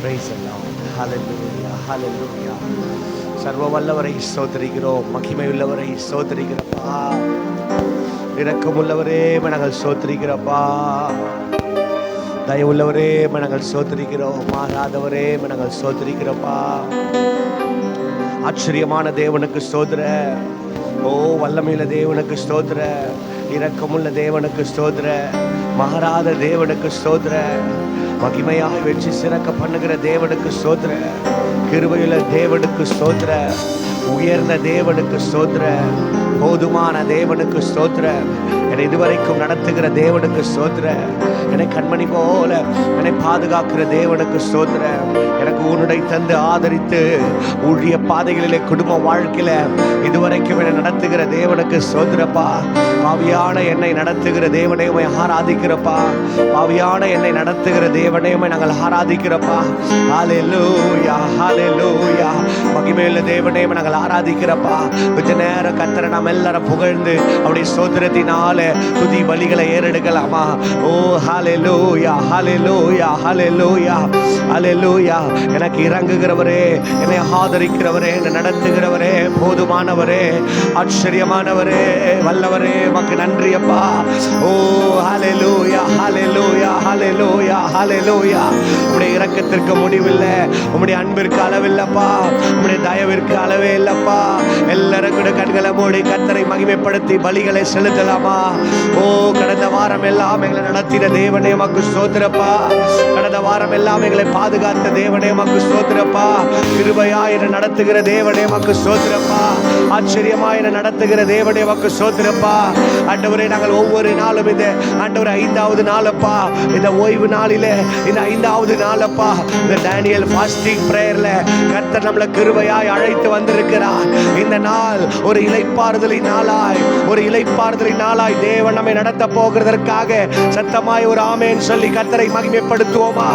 Praise the Lord. Hallelujah. Hallelujah. சர்வ வல்லவரை ஸ்தோத்திரிக்கிறோம். மகிமையுள்ளவரை ஸ்தோத்திரிக்கிறப்பா. இரக்கமுள்ளவரே நாங்கள் ஸ்தோத்திரிக்கிறப்பா. தயவுள்ளவரே நாங்கள் ஸ்தோத்திரிக்கிறோம். மாறாதவரே நாங்கள் ஸ்தோத்திரிக்கிறப்பா. ஆச்சரியமான தேவனுக்கு ஸ்தோத்திர. ஓ வல்லமையுள்ள தேவனுக்கு ஸ்தோத்திர. இரக்கமுள்ள தேவனுக்கு ஸ்தோத்திர. மாறாத தேவனுக்கு ஸ்தோத்திர. மகிமையாக வெற்றி சிறக்க பண்ணுகிற தேவனுக்கு ஸ்தோத்திர. கிருபையுள்ள தேவனுக்கு ஸ்தோத்திர. உயர்ந்த தேவனுக்கு ஸ்தோத்திர. போதுமான தேவனுக்கு ஸ்தோத்திர. என்னை இதுவரைக்கும் நடத்துகிற தேவனுக்கு ஸ்தோத்திர. என்னை கண்மணி போல என்னை பாதுகாக்கிற தேவனுக்கு ஸ்தோத்திர. எனக்கு உன்னுடை தந்து ஆதரித்து ஊழிய பாதைகளிலே குடும்ப வாழ்க்கையில இதுவரைக்கும் என்னை நடத்துகிற தேவனுக்கு ஸ்தோத்திரப்பா. பாவியான என்னை நடத்துகிற தேவனையுமே ஆராதிக்கிறப்பா. பாவியான என்னை நடத்துகிற தேவனையுமே நாங்கள் ஆராதிக்கிறப்பா. ஹல்லேலூயா ஹல்லேலூயா. மகிமையுள்ள தேவனையுமே நாங்கள் ஆராதிக்கிறப்பா. கொஞ்ச நேரம் கர்த்தரை நாம் எல்லாரும் புகழ்ந்து அவருடைய ஸ்தோத்திரத்தினால துதி பலிகளை ஏறெடுக்கலாமா? ஓ ஹல்லேலூயா ஹல்லேலூயா ஹல்லேலூயா ஹல்லேலூயா. எனக்கு இறங்குகிறவரே, என்னை ஆதரிக்கிறவரே, என்னை நடத்துகிறவரே, போதுமானவரே, ஆச்சரியமானவரே, வல்லவரே, உமக்கு நன்றி அப்பா. ஓ ஹல்லேலூயா ஹல்லேலூயா ஹல்லேலூயா ஹல்லேலூயா. உம்முடைய இரக்கத்திற்கு முடிவில்லை, உம்முடைய அன்பிற்கு அளவில்லப்பா, உம்முடைய தயவிற்கு அளவே இல்லப்பா. எல்லாரும் கூட கண்களை மூடி கர்த்தரை மகிமைப்படுத்தி பலிகளை செலுத்தலாமா? ஓ கடந்த வாரம் எல்லாம் எங்களை நடத்தின தேவனே உமக்கு ஸ்தோத்திரப்பா. கடந்த வாரம் எல்லாம் எங்களை பாதுகாத்த தேவனே உமக்கு ஸ்தோத்திரப்பா. கிருபையாய் என்னை நடத்துகிற தேவனே உமக்கு ஸ்தோத்திரப்பா. ஆச்சரியமாய் என்னை நடத்துகிற தேவனே உமக்கு ஸ்தோத்திரப்பா. ஆண்டவரே, நாங்கள் ஒவ்வொரு நாளும் இந்த ஆண்டவரே 5வது நாளப்பா, இந்த ஓய்வு நாளிலே இந்த 5வது நாளப்பா, இந்த டேனியல் ஃபாஸ்டிங் பிரேயர்ல கர்த்தர் நம்மளை கிருபையாய் அழைத்து வந்திருக்கிறார். இந்த நாள் ஒரு இளைப்பாறுதலின் நாளாய், ஒரு இளைப்பாறுதலின் நாளாய் தேவன் நம்மை நடத்த போகிறதற்காக சத்தமாய் ஒரு ஆமென் சொல்லி கர்த்தரை மகிமைப்படுத்துவோமா?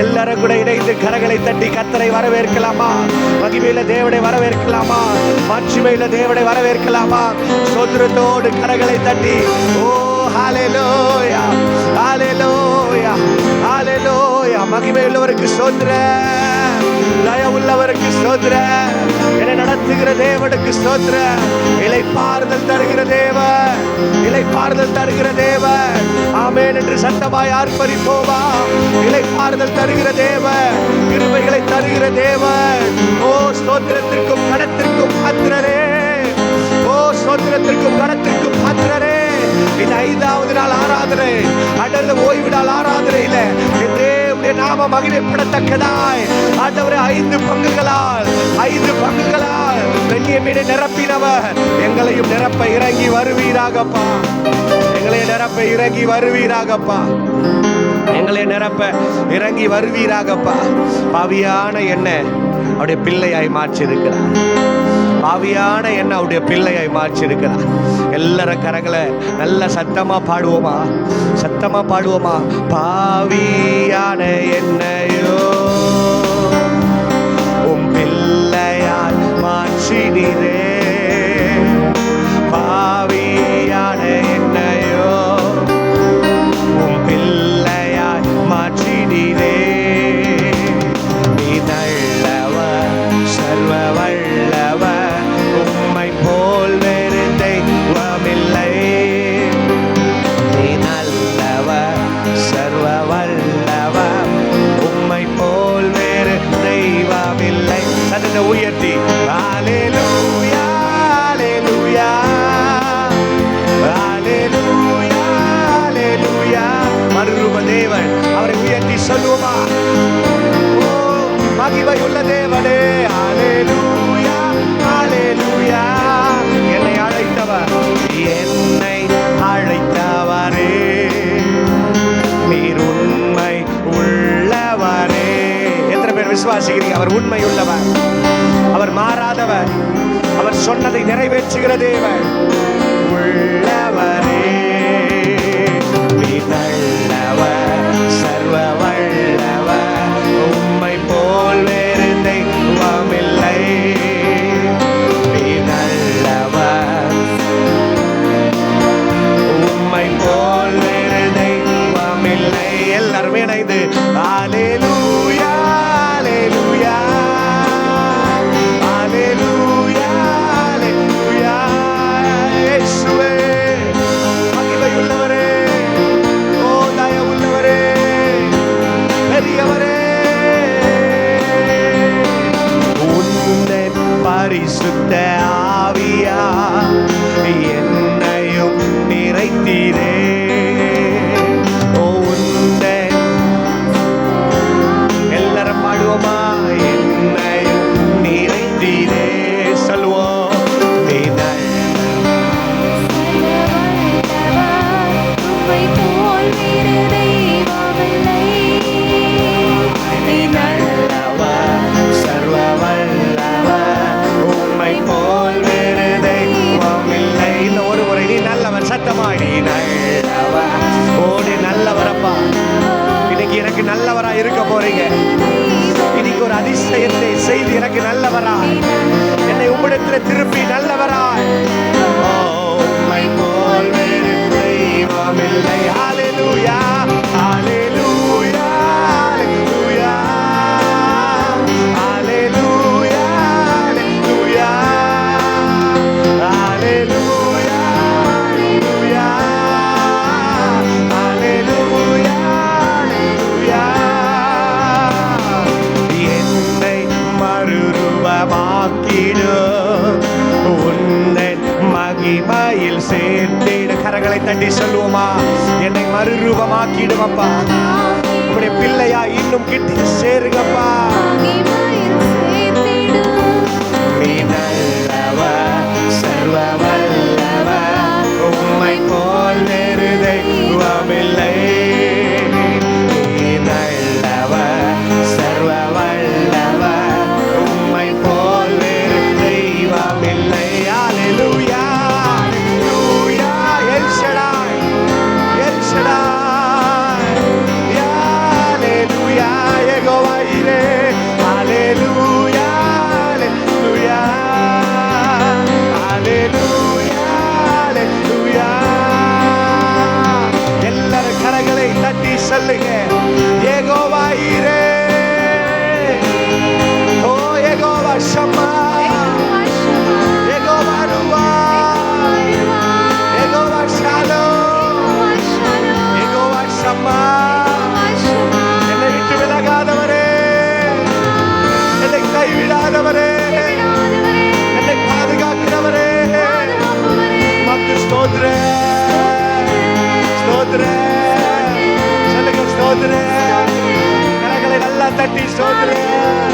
எல்லாரும் கூட இணைந்து கரங்களை தட்டி கர்த்தரை வரவேற்கலாமா? மகிமையுள்ள தேவனை வரவேற்கலாமா? மாட்சிமையுள்ள தேவனை வரவேற்கலாமா? ஸ்தோத்திரத்தோடு கரங்களை தட்டி ஓ ஹல்லேலூயா ஹல்லேலூயா ஹல்லேலூயா. மகிமையுள்ளவருக்கு ஸ்தோத்திரம், தயவுள்ளவருக்கு ஸ்தோத்திரம், என்னை நடத்துகிற தேவனுக்கு ஸ்தோத்திரம். இளைப்பாறுதல் தருகிற தேவன், இளைப்பாறுதல் தருகிற தேவன். ஆமென் என்று சத்தமாய் ஆர்ப்பரிப்போமா? இளைப்பாறுதல் தருகிற தேவன், கிருபைகளை தருகிற தேவன். ஓ ஸ்தோத்திரத்திற்கும் கனத்திற்கும் பாத்திரரே, ஓ ஸ்தோத்திரத்திற்கும் கனத்திற்கும் பாத்திரரே. இந்த 5வது நாள் ஆராதனை, அடுத்த ஓய்வு நாள் ஆராதனையில தேவனுடைய நாம மகிமைப்படத்தக்கதாய் ஆண்டவரே 5 பங்குகளால் பெண்ணியமீனை நிரப்பினவர் எங்களையும் நிரப்ப இறங்கி வருவீராகப்பா. எங்களை நிரப்ப இறங்கி வருவீராகப்பா. எங்களை நிரப்ப இறங்கி வருவீராகப்பா. பாவியான என்ன அவருடைய பிள்ளையாய் மாற்றிருக்கிறார். பாவியான என்ன அவருடைய பிள்ளையாய் மாற்றிருக்கிறார். எல்லாரும் கரங்களை நல்ல சத்தமா பாடுவோமா? சத்தமா பாடுவோமா? பாவியான என்னையோ உம் பிள்ளையாய் மாற்றினீரே. பாவியான என்னையோ உம் பிள்ளையாய் மாற்றினீரே. நீ நல்லவர், சர்வ வல்லவர், உம்மை போல் வேறு தெய்வமில்லை. நீ நல்லவர், சர்வ வல்லவர், உம்மை போல் வேறு தெய்வமில்லை. சத்தத்தை உயர்த்தி ஹல்லேலூயா ஹல்லேலூயா ஹல்லேலூயா ஹல்லேலூயா. மறுரூப தேவன், அவரை உயர்த்தி சொல்லுவோமா? ஓ மகிமையுள்ள தேவனே, ஹல்லேலூயா ஹல்லேலூயா. என்னை அழைத்தவர், என்னை அழைத்தவரே, நீர் உண்மை உள்ளவரே. எத்தனை பேர் விசுவாசிக்கிறீங்க? அவர் உண்மை உள்ளவர், அவர் மாறாதவர், அவர் சொன்னதை நிறைவேற்றுகிற தேவன். உள்ளவரே, நீர் நல்லவர், சர்வ வல்லவர், உம்மை போல் வேறு தெய்வமில்லை. நீர் நல்லவர், உம்மை போல் வேறு தெய்வமில்லை. எல்லாருமே இணைந்து ஹல்லேலூயா இன்னைக்கு எனக்கு நல்லவரா இருக்க போறீங்க. இன்னைக்கு ஒரு அதிசயத்தை செய்து எனக்கு நல்லவரா, என்னை உம்மிடத்தில் திருப்பி நல்லவராய். உம்மை போல் வேறு தெய்வமில்லை. ஹல்லேலூயா, ஹல்லேலூயா, ஹல்லேலூயா, ஹல்லேலூயா, ஹல்லேலூயா, ஹல்லேலூயா, ஹல்லேலூயா, ஹல்லேலூயா. என்னை மறுரூபமாக்கிடும் உன்னை மகிமையில் சேர்த்திட. கரங்களை தட்டி சொல்லுவோமா? என்னை மறுரூபமாக்கிடும் அப்பா. உங்களுடைய பிள்ளையா இன்னும் கிட்ட சேருங்கப்பா. நீ நல்லவர், சர்வ வல்லவர், உம்மை போல் வேறு தெய்வமில்லை. நீ நல்லவர், சர்வ வல்லவர், உம்மை போல் வேறு தெய்வமில்லை. ஹல்லேலூயா, ஹல்லேலூயா, எல் ஷடாய், எல் ஷடாய், ஹல்லேலூயா, யெகோவா ஈரே. ஹல்லேலூயா, ஹல்லேலூயா, ஹல்லேலூயா, ஹல்லேலூயா. எல்லாரும் கரங்களை தட்டி சொல்லுங்க, யெகோவா ஈரே. ஓ யெகோவா ஷம்மா, யெகோவா ருவா, யெகோவா ஷாலோம், யெகோவா ஷம்மா. என்னை விட்டு விலகாதவரே, என்னை கைவிடாதவரே, என்னை பாதுகாக்கிறவரே, உமக்கு ஸ்தோத்திரம், ஸ்தோத்திரம். சொல்லுங்க ஸ்தோத்திரம். கரங்களை நல்லா தட்டி ஸ்தோத்திரம்,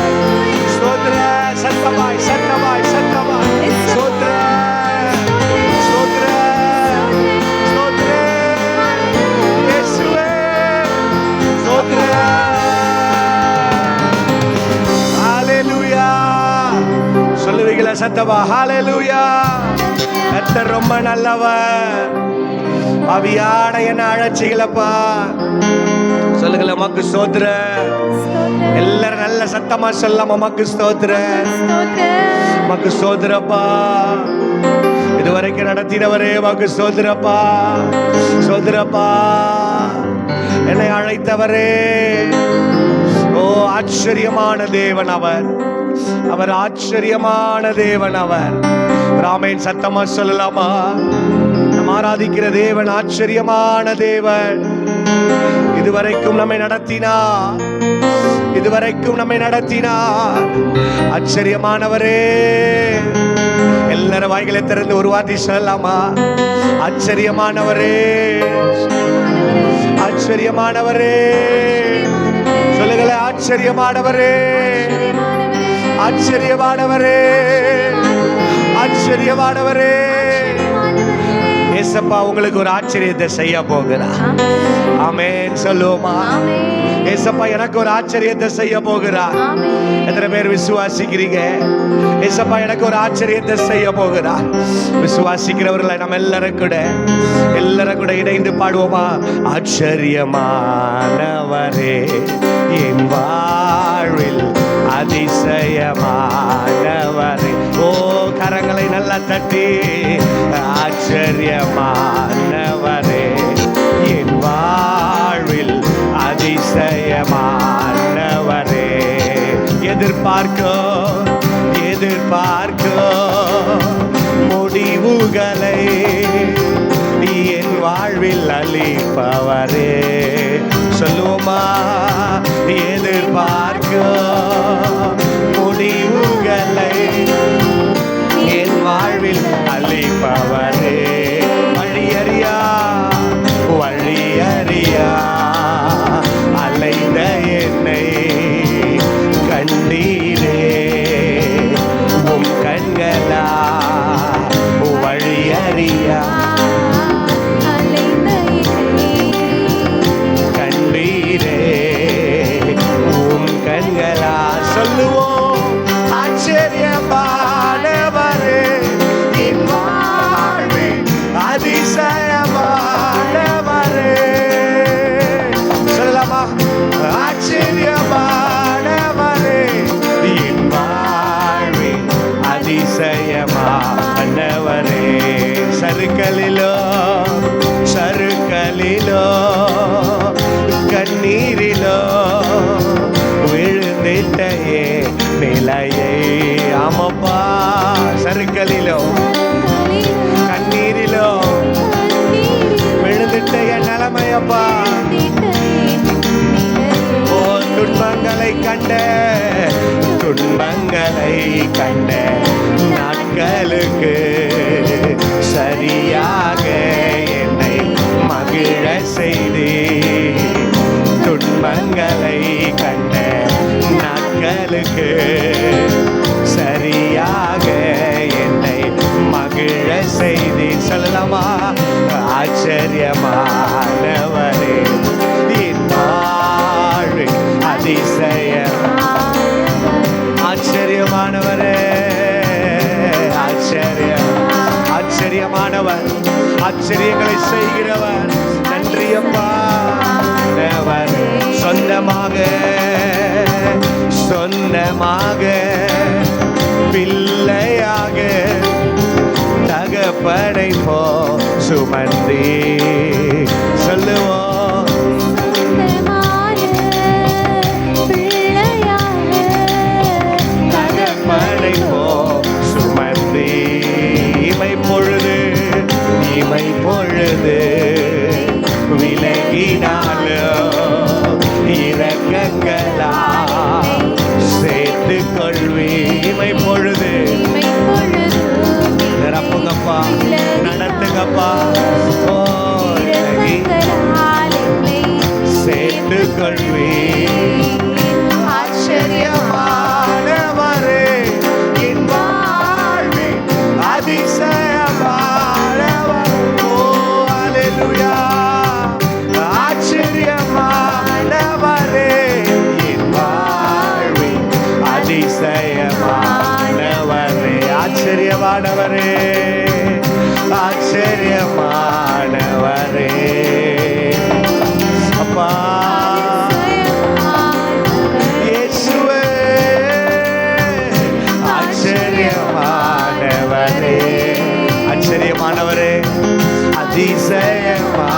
ஸ்தோத்திரம். சத்தமாய், சத்தமாய், சத்தமாய் ஸ்தோத்திரம், ஸ்தோத்திரம், ஸ்தோத்திரம். இயேசுவே ஸ்தோத்திரம். ஹல்லேலூயா. சொல்லுவீங்களா சத்தமா? ஹல்லேலூயா. கர்த்தர் ரொம்ப நல்லவர். அவியாட என்ன அழைச்சிகளப்பா. சொல்லுங்களா? உமக்கு ஸ்தோத்திரம். எல்லாரும் நல்ல சத்தமா சொல்லலாம், உமக்கு ஸ்தோத்திரம், உமக்கு ஸ்தோத்திரப்பா. இதுவரைக்கும் நடத்தினவரே உமக்கு ஸ்தோத்திரப்பா, ஸ்தோத்திரப்பா. என்னை அழைத்தவரே, ஓ ஆச்சரியமான தேவன் அவர், அவர் ஆச்சரியமான தேவன் அவர். ராமேன் சத்தமா சொல்லலாமா? நம் ஆராதிக்கிற தேவன் ஆச்சரியமான தேவன். இதுவரைக்கும் நம்மை நடத்தினார், இதுவரைக்கும் நம்மை நடத்தினார். ஆச்சரியமானவரே. எல்லாரும் வாய்களை திறந்து ஒரு வார்த்தை சொல்லலாமா? ஆச்சரியமானவரே, ஆச்சரியமானவரே. சொல்லுங்களே, ஆச்சரியமானவரே, ஆச்சரியமானவரே, ஆச்சரியமானவரே. ஏசப்பா உங்களுக்கு ஒரு ஆச்சரியத்தை செய்ய போகிறார். ஆமென் சொல்லுவோமா? ஏசப்பா எனக்கு ஒரு ஆச்சரியத்தை செய்ய போகிறார். எத்தனை பேர் விசுவாசிக்கிறீங்க? ஏசப்பா எனக்கு ஒரு ஆச்சரியத்தை செய்ய போகிறார். விசுவாசிக்கிறவர்களை நம்ம எல்லாரும் கூட இணைந்து பாடுவோமா? ஆச்சரியமானவரே, என் வாழ்வில் அதிசயமானவரே. ஓ கரங்களை நல்லா தட்டி, ஆச்சரியமானவரே, என் வாழ்வில் அதிசயமானவரே. எதிர்பார்க்க முடிவுகளை என் வாழ்வில் அளிப்பவரே. சொல்லுவோமா? எதிர்பார்க்க முடிவுகளை என் வாழ்வில் அளிப்பவரே. வழியறியா அலைந்த என்னை கண்டீரே, உம் கண்களா வழியறியா கண்டீரே, உம் கண்களா ஆச்சரியமானவரே என் வாழ்வின் அதிசயமானவரே. சறுக்கலிலோ சறுக்கலிலோ கண்ணீரிலோ விழுந்திட்டையே நிலையை ஆமப்பா. சறுக்கலிலோ கண்ணீரிலோ விழுந்திட்ட என் நிலைமையப்பா. ஓ துன்பங்களை கண்ட துன்பங்களை கண்ட நாட்களுக்கு சரியாக என்னை மகிழ செய்து துன்பங்களை கண்ட நாட்களுக்கு சரியாக என்னை மகிழ செய்து சொல்லலாமா? ஆச்சரியமானவரே என் வாழ்வின் அதிசயம். ஆச்சரியமானவரே ஆச்சரியமானவர் ஆச்சரியங்களை செய்கிறவர். நன்றியப்பா. சொந்தமாக பிள்ளையாக தகப்பனை போ சுமந்தி சொல்லுவோம். தகப்பனை போ சுமந்தி இமை பொழுது விலகினாலும் இரக்கங்களா சேர்த்து கொள்வி. இமை பொழுது நிரப்புங்கப்பா, நடத்துங்கப்பா. சேர்த்து கொள்வி. ஆச்சரியமானவரே என் வாழ்வின் அதிசயமானவர். ஓ அல்லேலூயா. ஆச்சரியமானவரே என் வாழ்வின் அதிசயமானவரே. ஆச்சரியமானவரே ஆச்சரியமானவரே அப்பா. இயேசுவே ஆச்சரியமானவரே ஆச்சரியமானவரே அதிசயமானவரே.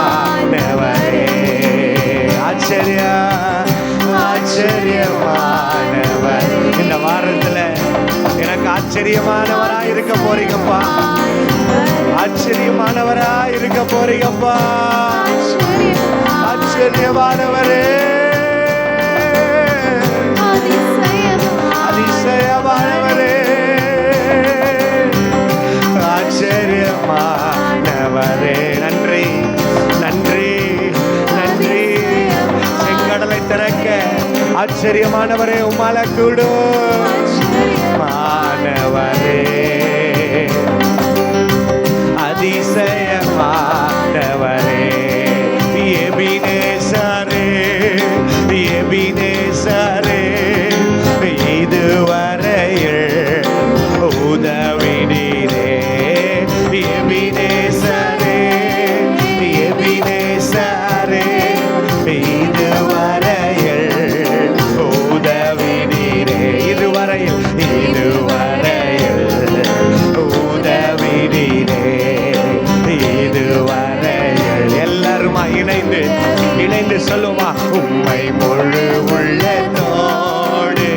ஆச்சரியமானவர். இந்த வாரத்துல எனக்கு ஆச்சரியமானவராய் இருக்க போறீங்கப்பா. ஆச்சரியமானவராய் இருக்க போறீங்கப்பா. ஆச்சரியமானவரே அதிசயமானவரே ஆச்சரியமானவரே. நன்றி நன்றி நன்றி. செங்கடலை திறக்க ஆச்சரியமானவரே உம்மால கூடும். மாணவரே அதிசயமானவரே எபினேசரே எபினேசரே இதுவரையில் உதவினீரே. எபினேசரே எபினேசரே இதுவரையில் உதவினீரே. இதுவரையில் உதவினீரே. இதுவரையில் எல்லாருமா இணைந்து சொல்லுமா? உம்மை முழு உள்ளத்தோடு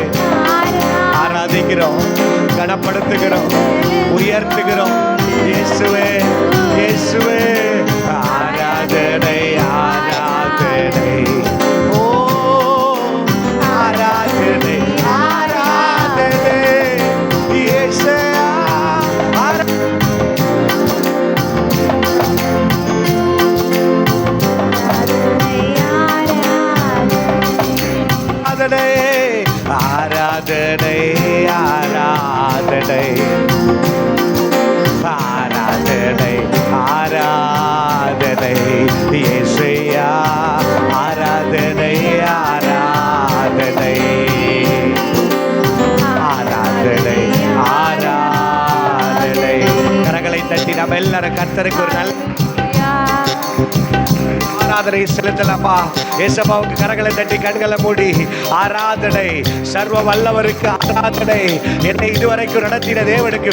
ஆராதிக்கிறோம், கனப்படுத்துகிறோம், உயர்த்துகிறோம். இயேசுவே இயேசுவே ஆராதனை ஆராதனை. ஓ ஆராதனை ஆராதனை. இயேசுவே ஆராதனை ஆராதனை ஆராதனை ஆராதனை. இயேசுயா ஆராதனை ஆராதனை ஆராதனை ஆராதனை. கரங்களை தட்டி நம்ம எல்லாரும் கர்த்தருக்கு ஒரு நல்ல ஆராதனை செலுத்தலாமா? ஏசப்பாவுக்கு கரங்களை தட்டி கண்களை மூடி ஆராதனை, சர்வ வல்லவருக்கு ஆராதனை. என்னை இதுவரைக்கும் நடத்தின தேவனுக்கு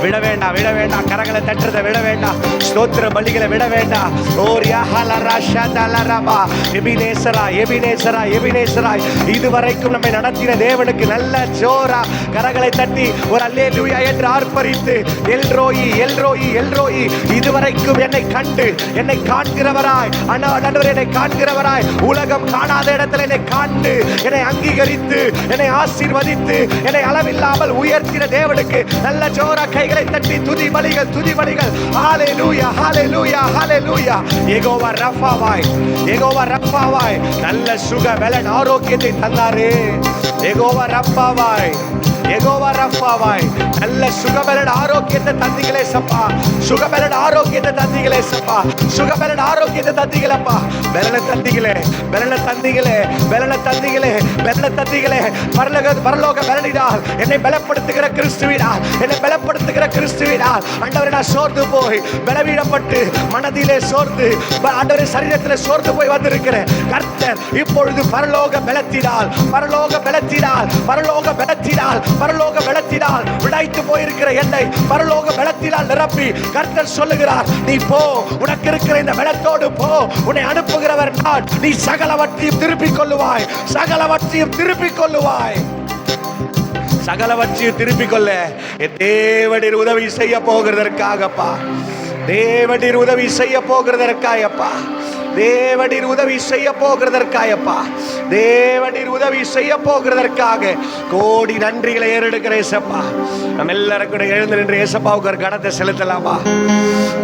விட வேண்டாம், விட வேண்டாம். கரங்களை தட்டுறதை விட வேண்டாம், ஸ்தோத்திர பலிகளை விட வேண்டாம். இதுவரைக்கும் நம்மை நடத்தின தேவனுக்கு நல்ல ஜோரா கரங்களை தட்டி ஒரு அல்லேலூயா என்று ஆர்ப்பரித்து, எல்ரோயி எல்ரோயி எல்ரோயி, இதுவரைக்கும் என்னை கண்டு என்னை காண்கிறவராய், என்னை காண்கிறவராய், உலகம் காணாத இடத்துல என்னை காண்டு என்னை அங்கீகரித்து என்னை ஆசீர்வதித்து என்னை அளவில்லாமல் உயர்த்தின தேவனுக்கு நல்ல ஜோரா கைகளை தட்டி துதி பலிகள், துதி பலிகள். ஹalleluya ஹalleluya ஹalleluya. யெகோவா ரஃபாவாய், யெகோவா ரஃபாவாய் நல்ல சுக பலன் ஆரோக்கியத்தை தந்தாரே. யெகோவா ரஃபாவாய், யெகோவா ரஃபாவாய் நல்ல சுகபலன் ஆரோக்கியத்தை தந்தீங்களே சப்பா, சுகபலன் ஆரோக்கியத்தை தந்தீங்களே சப்பா, சுகபலன் ஆரோக்கியத்தை தந்தீங்களப்பா. பலனை தந்தீங்களே, பலனை தந்தீங்களே, பலனை தந்தீங்களே, பலனை தந்தீங்களே. பரலோக பலனினால் என்னை பலப்படுத்துகிற கிறிஸ்துவினால், என்னை பலப்படுத்துகிற கிறிஸ்துவினால் ஆண்டவரே நான் சோர்ந்து போய் பலவீனப்பட்டு மனதிலே சோர்ந்து ஆண்டவரே சரீரத்திலே சோர்ந்து போய் வந்திருக்கிறேன். கர்த்தர் இப்பொழுது பரலோக பலத்தினால், பரலோக பலத்தினால், பரலோக பலத்தினால், பரலோக பலத்தினால் விளைத்து போயிருக்கிற என்னை பரலோக பலத்தினால் நிரப்பி கர்த்தர் சொல்லுகிறார், நீ போ, உனக்கு இருக்கிற இந்த பலத்தோடு போ, உன்னை அனுப்புகிறவர் நான், நீ சகலவற்றையும் திருப்பிக் கொள்ளுவாய், சகலவற்றையும் திருப்பிக் கொள்ளுவாய், சகலவற்றையும் திருப்பிக் கொள்ள தேவனின் உதவி செய்ய போகிறதற்காகப்பா, தேவனின் உதவி செய்ய போகிறதற்காகப்பா, தேவனின் உதவி செய்ய போகிறதற்காகப்பா, தேவனின் உதவி செய்ய போகிறதற்காக கோடி நன்றிகளை ஏறெடுக்கிற ஏசப்பா. நம்ம எல்லாரும் கூட எழுந்து நின்று ஏசப்பாவுக்கு ஒரு கணத்தை செலுத்தலாமா?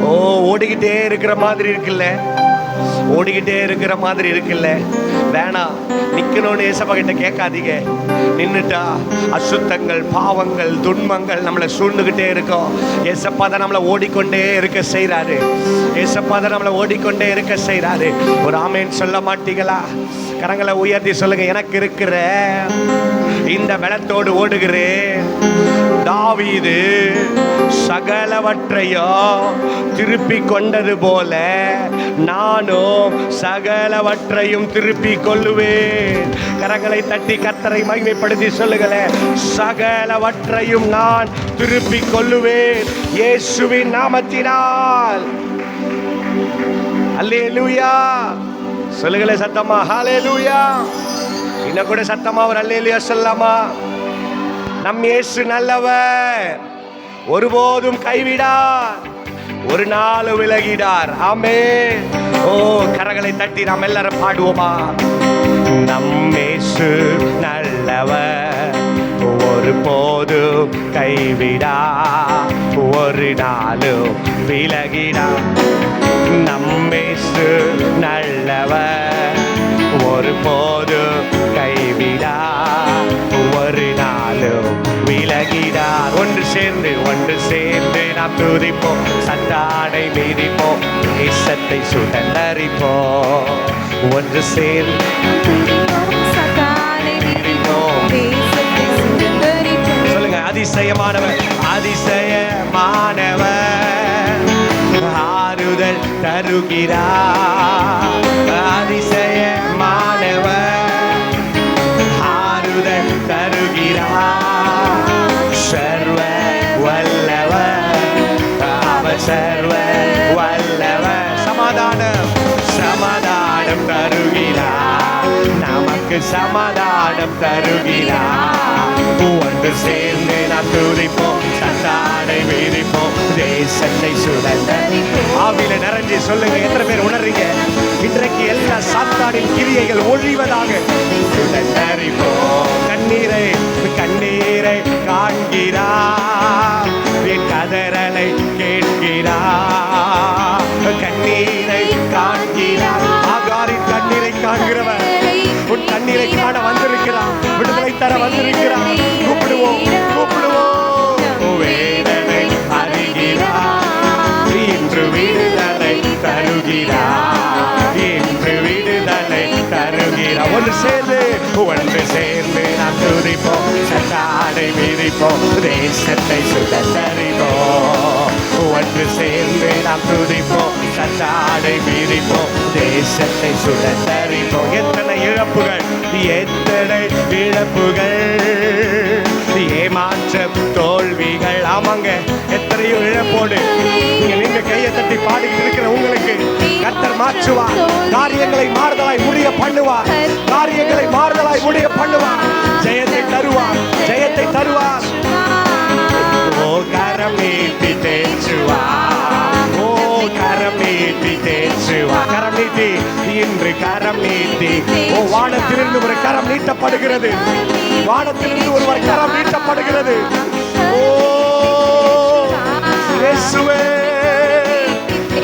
ஓ, ஓடிக்கிட்டே இருக்கிற மாதிரி இருக்குல்ல, ஓடிக்கிட்டே இருக்கிற மாதிரி இருக்குல்ல, வேணாம் நிக்கணும்னு ஏசப்பா கிட்ட கேட்காதீங்க. நின்னுட்டா அசுத்தங்கள், பாவங்கள், துன்பங்கள் நம்மளை சூழ்ந்துகிட்டே இருக்கும். ஏசப்பா தான் நம்மளை ஓடிக்கொண்டே இருக்க செய்யறாரு, ஏசப்பா தான் நம்மளை ஓடிக்கொண்டே இருக்க செய்யறாரு. ஒரு ஆமேன் சொல்ல மாட்டீங்களா? கரங்களை உயர்த்தி சொல்லுங்க, எனக்கு இருக்கிற இந்த பலத்தோடு ஓடுகிறேன். தாவீது சகலவற்றையும் திருப்பி கொண்டது போல நானும் சகலவற்றையும் திருப்பி கொள்ளுவேன். கரங்களை தட்டி கர்த்தரை மகிமைப்படுத்தி சொல்லுங்களேன், சகலவற்றையும் நான் திருப்பி கொள்ளுவேன் இயேசுவின் நாமத்தினால். அல்லேலூயா சொல்லுங்களேன் சத்தமா, ஹalleluya. இன்னும் கூட சத்தமா ஒரு அல்லேலூயா சொல்லலாமா? நம் இயேசு நல்லவர், ஒருபோதும் கைவிடார், ஒரு நாள் விலகிடார். ஆமென். ஓ, கரங்களை தட்டி நாம் எல்லாரும் பாடுவோமா? நம் இயேசு நல்லவர், ஒருபோதும் கைவிடார், ஒரு நாளும் விலகிடார். நம் இயேசு நல்லவர், ஒருபோதும் கைவிடார், ஒரு நாளும் விலகிடார். ஒன்று சேர்ந்து நாம் துதிப்போம், சத்தாடை மீதிப்போம், தேசத்தை சுதந்தரிப்போம். ஒன்று சேர்ந்து சொல்லுங்க, அதிசயமானவர், அதிசயமானவர், ஆறுதல் தருகிறார். அதிசயமானவர், ஆறுதல் தருகிறார். சர்வ வல்லவர், அவர் சர்வ வல்லவர். சமாதானம் தருகிறார், நமக்கு சமாதானம் தருகிறார். ஒன்று சேர்ந்து நாம் துதிப்போம், சத்தாடை வீதிப்போம், தேசத்தை சுதந்தரிப்போம். ஆவியில நிறைஞ்சு சொல்லுங்க, எத்தனை பேர் உணர்றீங்க? இன்றைக்கு எல்லா சாத்தானின் கிரியைகள் ஒழிவதாக. சுதந்தரிப்போம். கண்ணீரை காண்கிறார், என் கதறலை கேட்கிறார். கண்ணீரை காண்கிறார், ஆகாரின் கண்ணீரை காண்கிறவர் உன் கண்ணீரை காண வந்திருக்கிறார், விடுதலை தர வந்திருக்கிறார். கூப்பிடுவோம், வேதனை அறிகிறார், இன்று விடுதலை தருகிறார், இன்று விடுதலை தருகிறார். ஒன்று சேர்ந்து நாம் துதிப்போம், சத்தாடை மிதிப்போம், தேசத்தை சுதந்தரிப்போம். ஒன்று சேர்ந்து நாம் துதிப்போம், கட்டாடை மீறிப்போம், தேசத்தை சுடத்தரிப்போம். எத்தனை இழப்புகள், எத்தனை இழப்புகள், ஏமாற்ற தோல்விகள். ஆமாங்க, எத்தனையோ இழப்போடு நீங்க கையை தட்டி பாடிக்கிட்டு இருக்கிற உங்களுக்கு கர்த்தர் மாற்றுவார். காரியங்களை மாறுதலாய் முடிய பண்ணுவார். காரியங்களை மாறுதலாய் முடிய பண்ணுவார். ஜெயத்தை தருவார், ஜெயத்தை தருவார். ஓ கரம் நீட்டி தேற்றுவார், ஓ கரம் நீட்டி தேற்றுவார். கரம் நீட்டி, இன்று கரம் நீட்டி. ஓ வானத்திலிருந்து ஒரு கரம் நீட்டப்படுகிறது, வானத்திலிருந்து ஒருவர் கரம் நீட்டப்படுகிறது. ஓ இயேசுவே,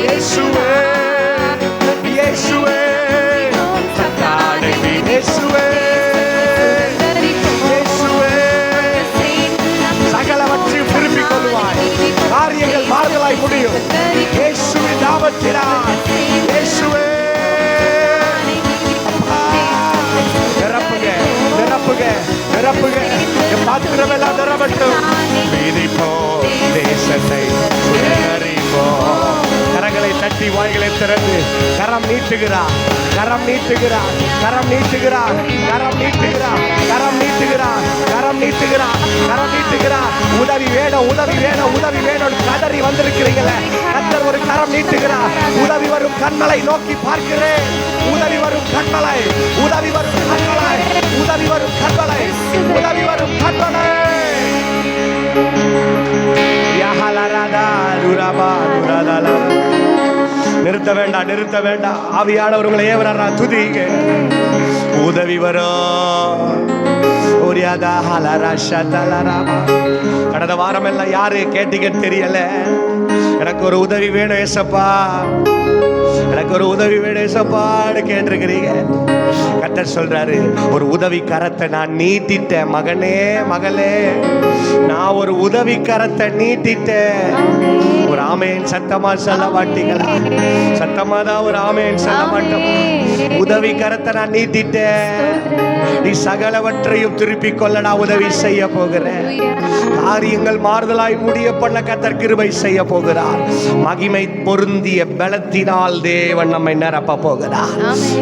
இயேசுவே, இயேசுவே, இயேசுவே, இயேசுவே, சகலவற்றையும் திருப்பிக் கொள்வாய். காரியங்கள் மாறுதலாய் முடியும் இயேசுவின் நாமத்தினால். இயேசுவே, நிரப்புக, நிரப்புக, நிரப்புக. பாத்திரமெல்லாம் நிரப்பட்டும். மீதிப்போம், தேசத்தை சுடரிப்போம். கரங்களை தட்டி வாய்களை திறந்து கரம் நீட்டுகிறார், கரம் நீட்டுகிறார், கரம் நீட்டுகிறார், கரம் நீட்டுகிறார், கரம் நீட்டுகிறார், கரம் நீட்டுகிறார், கரம் நீட்டுகிறார். உதவி வேணும், உதவி வேணும், உதவி வேணும். கதறி வந்திருக்கிறீங்களே, கர்த்தர் ஒரு கரம் நீட்டுகிறார். உதவி வரும் கண்மலை நோக்கி பார்க்கிறேன். உதவி வரும் கண்மலை, உதவி வரும் கண்மலை, உதவி வரும் கண்மலை, உதவி வரும் கண்மலை. நிறுத்த வேண்டாம், நிறுத்த வேண்டாம். ஆவியானவர் உங்களை ஏவரா துதிங்க. உதவி வரும். கடந்த வாரம் எல்லாம் யாரு கேட்டீங்க தெரியல. எனக்கு ஒரு உதவி வேணும் ஏசப்பா, எனக்கு ஒரு உதவி வேணும் ஏசப்பான்னு கேட்டிருக்கிறீங்க. கர்த்தர் சொல்றாரு, ஒரு உதவி கரத்தை நான் நீட்டிட்டேன். மகனே, மகளே, நான் ஒரு உதவி கரத்தை நீட்டிட்டேன். ஒரு ஆமேன் சத்தமா சொல்ல மாட்டீங்களா? சத்தமா தான் ஒரு ஆமேன் சொல்ல மாட்டோம். உதவி கரத்தை நான் நீட்டிட்டேன். நீ சகலவற்றையும் திருப்பிக் கொள்ள நான் உதவி செய்ய போகிறேன். காரியங்கள் மாறுதலாய் முடிய பண்ண கர்த்தர் கிருபை செய்ய போகிறார். மகிமை பொருந்திய பலத்தினால் தேவன் நம்மை நிரப்ப போகிறார்.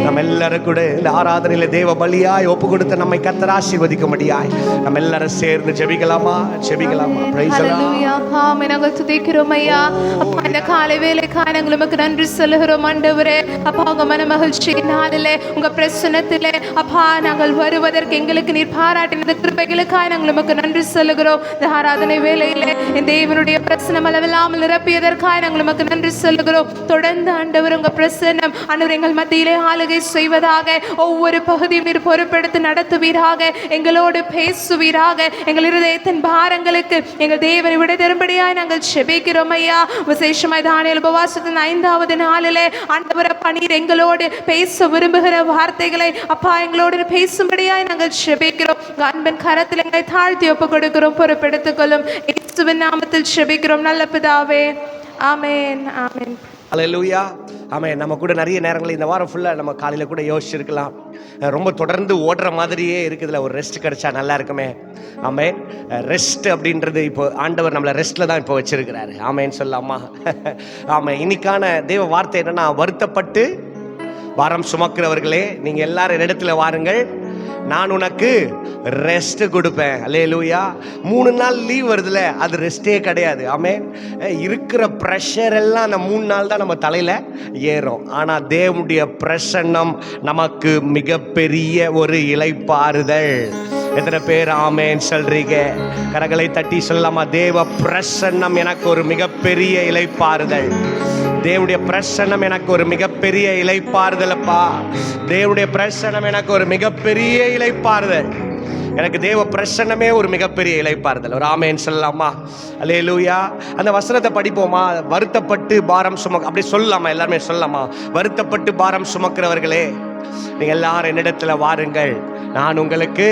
நம்ம எல்லாரும் கூட இந்த ஆராதனையில தேவ பலியாய் ஒப்பு கொடுத்து நம்மை கர்த்தர் ஆசீர்வதிக்கும்படியாய் நம்ம எல்லாரும் சேர்ந்து ஜெபிக்கலாமா? ஜெபிக்கலாமா? Praise the lord. ஆமென். நாங்கள் துதிக்கிறோம் ஐயா. அப்பா, இந்த காலை வேளைக்காக நாங்கள் உமக்கு நன்றி சொல்லுகிறோம் ஆண்டவரே. அப்பா, உங்க மன மகிழ்ச்சியினாலே, உங்க பிரசன்னத்திலே அப்பா நாங்கள் வருவதற்கு எங்களுக்கு நீர் பாராட்டின கிருபைகளுக்காக நாங்கள் உமக்கு நன்றி சொல்லுகிறோம். இந்த ஆராதனை வேளையிலே இந்த தேவனுடைய பிரசன்னம் அளவில்லாமல் நிரப்பியதற்காக நாங்கள் உமக்கு நன்றி சொல்லுகிறோம். தொடர்ந்து ஆண்டவர் உங்க பிரசன்னம் ஆண்டவர் எங்கள் மத்தியிலே ஆளுகை செய்வதாக, ஒவ்வொரு பகுதியும் நீர் பொறுப்பெடுத்து நடத்துவீராக, எங்களோடு பேசுவீராக. எங்கள் இருதயத்தின் பாரங்களுக்கு எங்கள் தேவனை விட தரும்படியாய் நாங்கள் ஜெபிக்கிறோம் ஐயா. விசேஷமாய் தானியேல் உபவாசத்தின் 5வது நாளிலே ஆண்டவர் அப்பா நீர் எங்களோடு பேச விரும்புகிற வார்த்தைகளை அப்பா எங்களோடு பேசும்படியாய் நாங்கள் ஜெபிக்கிறோம். அன்பின் கரத்தில் எங்களை தாழ்த்தி ஒப்பு கொடுக்கிறோம். பொறுப்பெடுத்துக் கொள்ளும் இயேசுவின் நாமத்தில் ஜெபிக்கிறோம் நல்ல பிதாவே. ஆமென், ஆமென். அல்லேலூயா. ஆமென். நம்ம கூட நிறைய நேரங்களில் இந்த வாரம் ஃபுல்லாக நம்ம காலையில் கூட யோசிச்சிருக்கலாம், ரொம்ப தொடர்ந்து ஓடுற மாதிரியே இருக்குதுல, ஒரு ரெஸ்ட் கிடைச்சா நல்லா இருக்குமே. ஆமென். ரெஸ்ட் அப்படின்றது இப்போ ஆண்டவர் நம்மளை ரெஸ்ட்டில் தான் இப்போ வச்சிருக்கிறாரு. ஆமென் சொல்லலாமா? ஆமாம். இன்னைக்கான தேவ வார்த்தை என்னன்னா, வருத்தப்பட்டு பாரம் சுமக்கிறவர்களே நீங்கள் எல்லாரும் என்னிடத்துல வாருங்கள், நான் உனக்கு ரெஸ்ட் கொடுப்பேன். அல்லேலூயா. 3 நாள் லீவ் வருதுல, அது ரெஸ்டே கிடையாது. ஆமென். இருக்கிற ப்ரெஷர் எல்லாம் அந்த 3 நாள் தான் நம்ம தலையில் ஏறும். ஆனால் தேவனுடைய பிரசன்னம் நமக்கு மிகப்பெரிய ஒரு இளைப்பாறுதல். எத்தனை பேர் ஆமென் சொல்றீங்க? கரங்களை தட்டி சொல்லலாமா? தேவ பிரசன்னம் எனக்கு ஒரு மிகப்பெரிய இளைப்பாறுதல். தேவனுடைய பிரசன்னம் எனக்கு ஒரு மிகப்பெரிய இளைப்பாறுதலப்பா. தேவனுடைய பிரசன்னம் எனக்கு ஒரு மிகப்பெரிய இளைப்பாறுதல். எனக்கு தேவ பிரசன்னமே ஒரு மிகப்பெரிய இளைப்பாறுதல். ஒரு ஆமென் சொல்லலாமா? அல்லேலூயா. அந்த வசனத்தை படிப்போமா? வருத்தப்பட்டு பாரம் அப்படி சொல்லலாமா? எல்லாருமே சொல்லலாமா? வருத்தப்பட்டு பாரம் சுமக்கிறவர்களே நீங்கள் எல்லாரும் என்னிடத்துல வாருங்கள், நான் உங்களுக்கு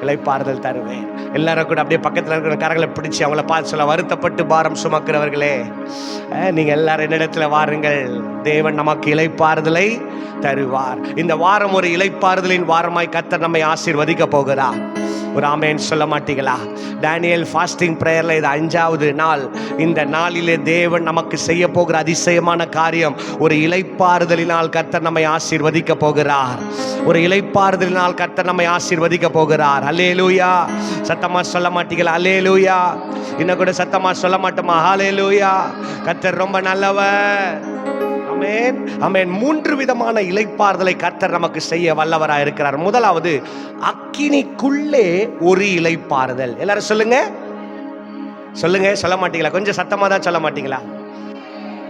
இளைப்பாறுதல் தருவேன். எல்லாரும் கூட அப்படியே பக்கத்தில் இருக்கிற கரங்களை பிடிச்சி அவங்கள பார்த்து சொல்ல, வருத்தப்பட்டு பாரம் சுமக்கிறவர்களே நீங்கள் எல்லாரும் என்னிடத்துல வாருங்கள், தேவன் நமக்கு இளைப்பாறுதலை தருவார். இந்த வாரம் ஒரு இளைப்பாறுதலின் வாரமாய் கர்த்தர் நம்மை ஆசீர்வதிக்க போகிறார். ஒரு ஆமென் சொல்ல மாட்டீங்களா? டேனியல் ஃபாஸ்டிங் பிரேயர்ல இது 5வது நாள். இந்த நாளிலே தேவன் நமக்கு செய்ய போகிற அதிசயமான காரியம், ஒரு இளைப்பாறுதலினால் கர்த்தர் நம்மை ஆசீர்வதிக்க போகிறார். ஒரு இளைப்பாறுதலினால் கர்த்தர் நம்மை ஆசீர்வதிக்க போகிறார். அல்லேலூயா. சத்தமா சொல்ல மாட்டீங்களா? அல்லேலூயா. இன்னும் கூட சத்தமா சொல்ல மாட்டோமா? ஹல்லேலூயா. கர்த்தர் ரொம்ப நல்லவர். ஆமென், ஆமென். 3 விதமான இளைப்பாறுதலை கர்த்தர் நமக்கு செய்ய வல்லவராக இருக்கிறார். முதலாவது, அக்கினிக்குள்ளே ஒரு இளைப்பாறுதல். எல்லாரும் சொல்லுங்க, சொல்லுங்க. சொல்ல மாட்டீங்களா? கொஞ்சம் சத்தமா தான் சொல்ல மாட்டீங்களா?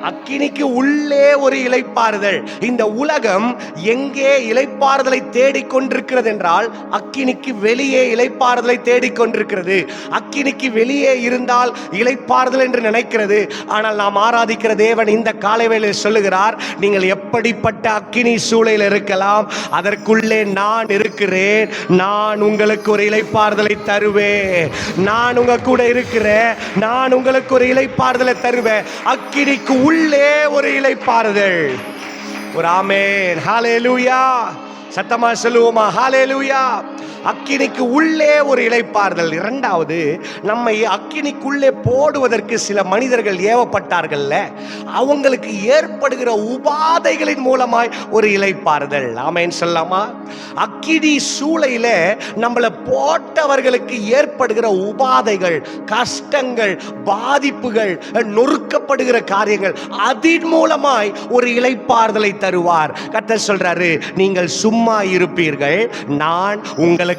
அக்கினிக்கு உள்ளே ஒரு இளைப்பாறுதல். இந்த உலகம் எங்கே இளைப்பாறுதலை தேடிக்கொண்டிருக்கிறது என்றால், அக்கினிக்கு வெளியே இளைப்பாறுதலை தேடிக்கொண்டிருக்கிறது. அக்கினிக்கு வெளியே இருந்தால் இளைப்பாறுதல் என்று நினைக்கிறது. ஆனால் நாம் ஆராதிக்கிற தேவன் இந்த காலை வேளையில் சொல்லுகிறார், நீங்கள் எப்படிப்பட்ட அக்கினி சூளையில் இருக்கலாம், அதற்குள்ளே நான் இருக்கிறேன். நான் உங்களுக்கு ஒரு இளைப்பாறுதலை தருவேன். நான் உங்க கூட இருக்கிறேன். நான் உங்களுக்கு ஒரு இளைப்பாறுதலை தருவேன். அக்கினிக்கு உள்ளே ஒரு இளைப்பாறுதல். ஒரு ஆமென். ஹல்லேலூயா. சத்தமா சொல்லுவோமா? ஹல்லேலூயா. அக்கினிக்கு உள்ளே ஒரு இளைப்பாறுதல். இரண்டாவது, நம்மை அக்கினிக்குள்ளே போடுவதற்கு சில மனிதர்கள் ஏவப்பட்டார்கள்ல, அவங்களுக்கு ஏற்படுகிற உபாதைகளின் மூலமாய் ஒரு இளைப்பாறுதல். ஆமென் சொல்லாமா? அக்கினி சூளையில நம்மளை போட்டவர்களுக்கு ஏற்படுகிற உபாதைகள், கஷ்டங்கள், பாதிப்புகள், நொறுக்கப்படுகிற காரியங்கள், அதன் மூலமாய் ஒரு இளைப்பாறுதலை தருவார். கர்த்தர் சொல்றாரு, நீங்கள் சும்மா இருப்பீர்கள், நான் உங்களுக்காக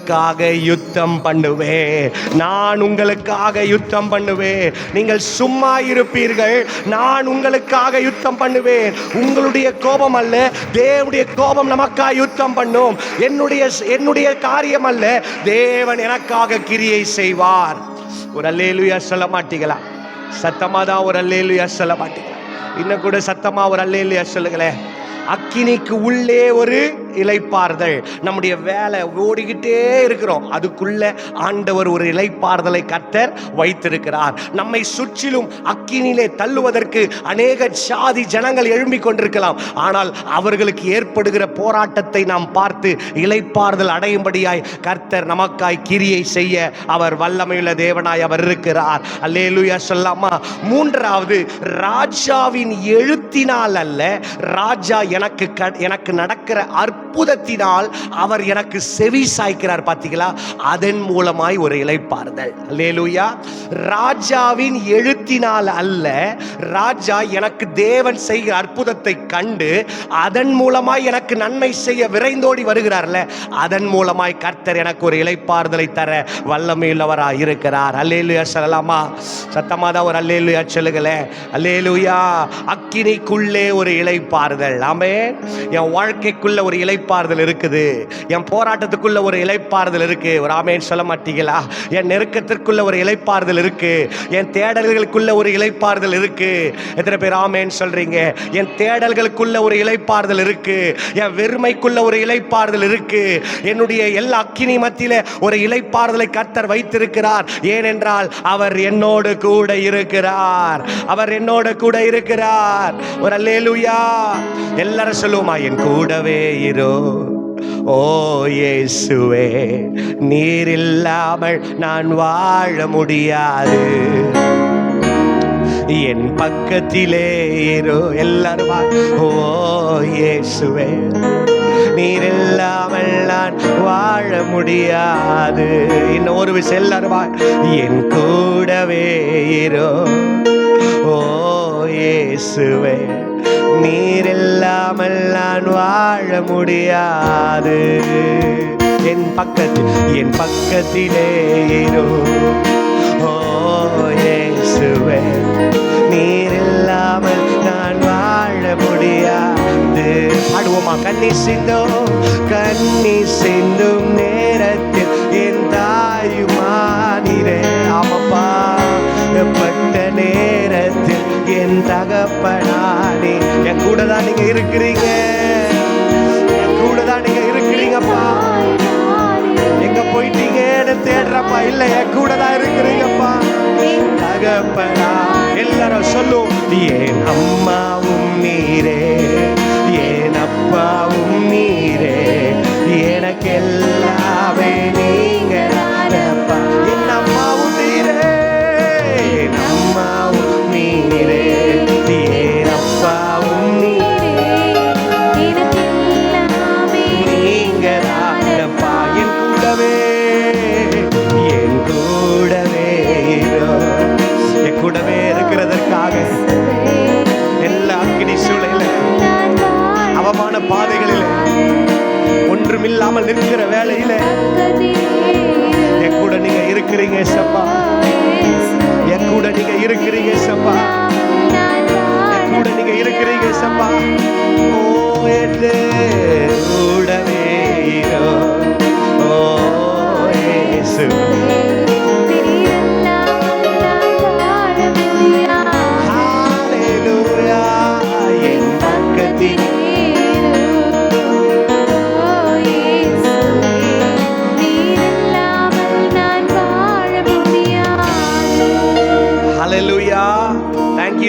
யுத்தம் பண்ணுவேன். நான் உங்களுக்காக யுத்தம் பண்ணுவேன். நீங்கள் சும்மா இருப்பீர்கள், நான் உங்களுக்காக யுத்தம் பண்ணுவேன். உங்களுடைய கோபம் அல்ல, தேவனுடைய கோபம் நமக்காக யுத்தம் பண்ணும். என்னுடைய காரியம் அல்ல, தேவன் எனக்காக கிரியை செய்வார். ஒரு அல்லேலூயா சொல்ல மாட்டீங்களா? சத்தமா தான் ஒரு அல்லேலூயா சொல்ல மாட்டீங்களா? இன்னும் கூட சத்தமா ஒரு அல்லேலூயா சொல்லுங்களேன். அக்கினிக்கு உள்ளே ஒரு இளைப்பாறுதல். நம்முடைய வேலை ஓடிக்கிட்டே இருக்கிறோம், அதுக்குள்ள ஆண்டவர் ஒரு இளைப்பாறுதலை கர்த்தர் வைத்திருக்கிறார். நம்மை சுற்றிலும் அக்கினியிலே தள்ளுவதற்கு அநேக சாதி ஜனங்கள் எழும்பிக் கொண்டிருக்கலாம். ஆனால் அவர்களுக்கு ஏற்படுகிற போராட்டத்தை நாம் பார்த்து இளைப்பாறுதல் அடையும்படியாய் கர்த்தர் நமக்காய் கிரியை செய்ய அவர் வல்லமையுள்ள தேவனாய் அவர் இருக்கிறார். அல்லேலூயா சொல்லாமா? மூன்றாவது, ராஜாவின் எழுத்தினால் அல்ல, ராஜா எனக்கு நடக்கிற அற்புதத்தினால் அவர் எனக்கு செவி சாய்க்கிறார். பார்த்தீங்களா? அதன் மூலமாய் ஒரு இளைப்பாறுதல். அல்லேலூயா. ராஜாவின் எழுத்தினால் அல்ல, ராஜா எனக்கு தேவன் செய்கிற அற்புதத்தை கண்டு அதன் மூலமாய் எனக்கு நன்மை செய்ய விரைந்தோடி வருகிறார்ல, அதன் மூலமாய் கர்த்தர் எனக்கு ஒரு இளைப்பாறுதலை தர வல்லமையுள்ளவராய் இருக்கிறார். அல்லேலூயா சொல்லலாமா? சத்தமா தான் ஒரு அல்லேலூயா சொல்லுங்களே. அல்லேலூயா. அக்கினிக்குள்ளே ஒரு இளைப்பாறுதல். ஆமென். என் வாழ்க்கைக்குள்ள ஒரு இளைப்பாறுதல் இருக்குது. என் போராட்டத்துக்குள்ள ஒரு இளைப்பாறுதல் இருக்கு. ஒரு ஆமென் சொல்ல மாட்டீங்களா? என் நெருக்கத்திற்குள்ள ஒரு இளைப்பாறுதல் இருக்கு. என் தேடல்களுக்குள்ள ஒரு இளைப்பாறுதல் இருக்கு. எத்தனை பேர் ஆமென் சொல்றீங்க? என் தேடல்களுக்குள்ள ஒரு இளைப்பாறுதல் இருக்கு. என் வெறுமைக்குள்ள ஒரு இளைப்பாறுதல் இருக்கு. என்னுடைய எல்லா அக்கினி மத்தியில ஒரு இளைப்பாறுதலை கர்த்தர் வைத்திருக்கிறார். ஏனென்றால் அவர் என்னோடு கூட இருக்கிறார். அவர் என்னோடு கூட இருக்கிறார். ஒரு அல்லேலூயா. எல்லாரும் சொல்லுவோமா? என் கூடவே இரு ஓ இயேசுவே, நீர் இல்லாமல் நான் வாழ முடியாது. என் பக்கத்திலே இரு. எல்லாரும் ஓ இயேசுவே, நீர் இல்லாமல் நான் வாழ முடியாது. இன்னும் ஒரு விஷயம், எல்லாரும் என் கூடவே இரு ஓ இயேசுவே, நீர் இல்லாமல் நான் வாழ முடியாது. என் பக்கத்திலே இரு ஓ இயேசுவே, நீர் இல்லாமல் நான் வாழ முடியாது. பாடுவோமா? கண்ணி சிந்தும் நேரத்தில் என் தாயுமானிரே. ஆமாப்பா. பட்ட நேரத்தில் என் தகப்பனானே. என் கூட தான் நீங்க இருக்கிறீங்க. என் கூட தான் நீங்க இருக்கிறீங்கப்பா. எங்க போயிட்டீங்கன்னு தேடுறப்பா, இல்ல என் கூட தான் இருக்கிறீங்கப்பா. தகப்பனா. எல்லாரும் சொல்லும், என் அம்மாவும் நீரே, என் அப்பாவும் நீரே, எனக்கு எல்லாமே நீங்க. இருக்கிற வேளையில என் கூட நீங்க இருக்கிறீங்க ஏசப்பா. என் கூட நீங்க இருக்கிறீங்க ஏசப்பா. என் கூட நீங்க இருக்கிறீங்க ஏசப்பா. ஓ என்னே கூடவே இரு. ஓ இயேசுவே.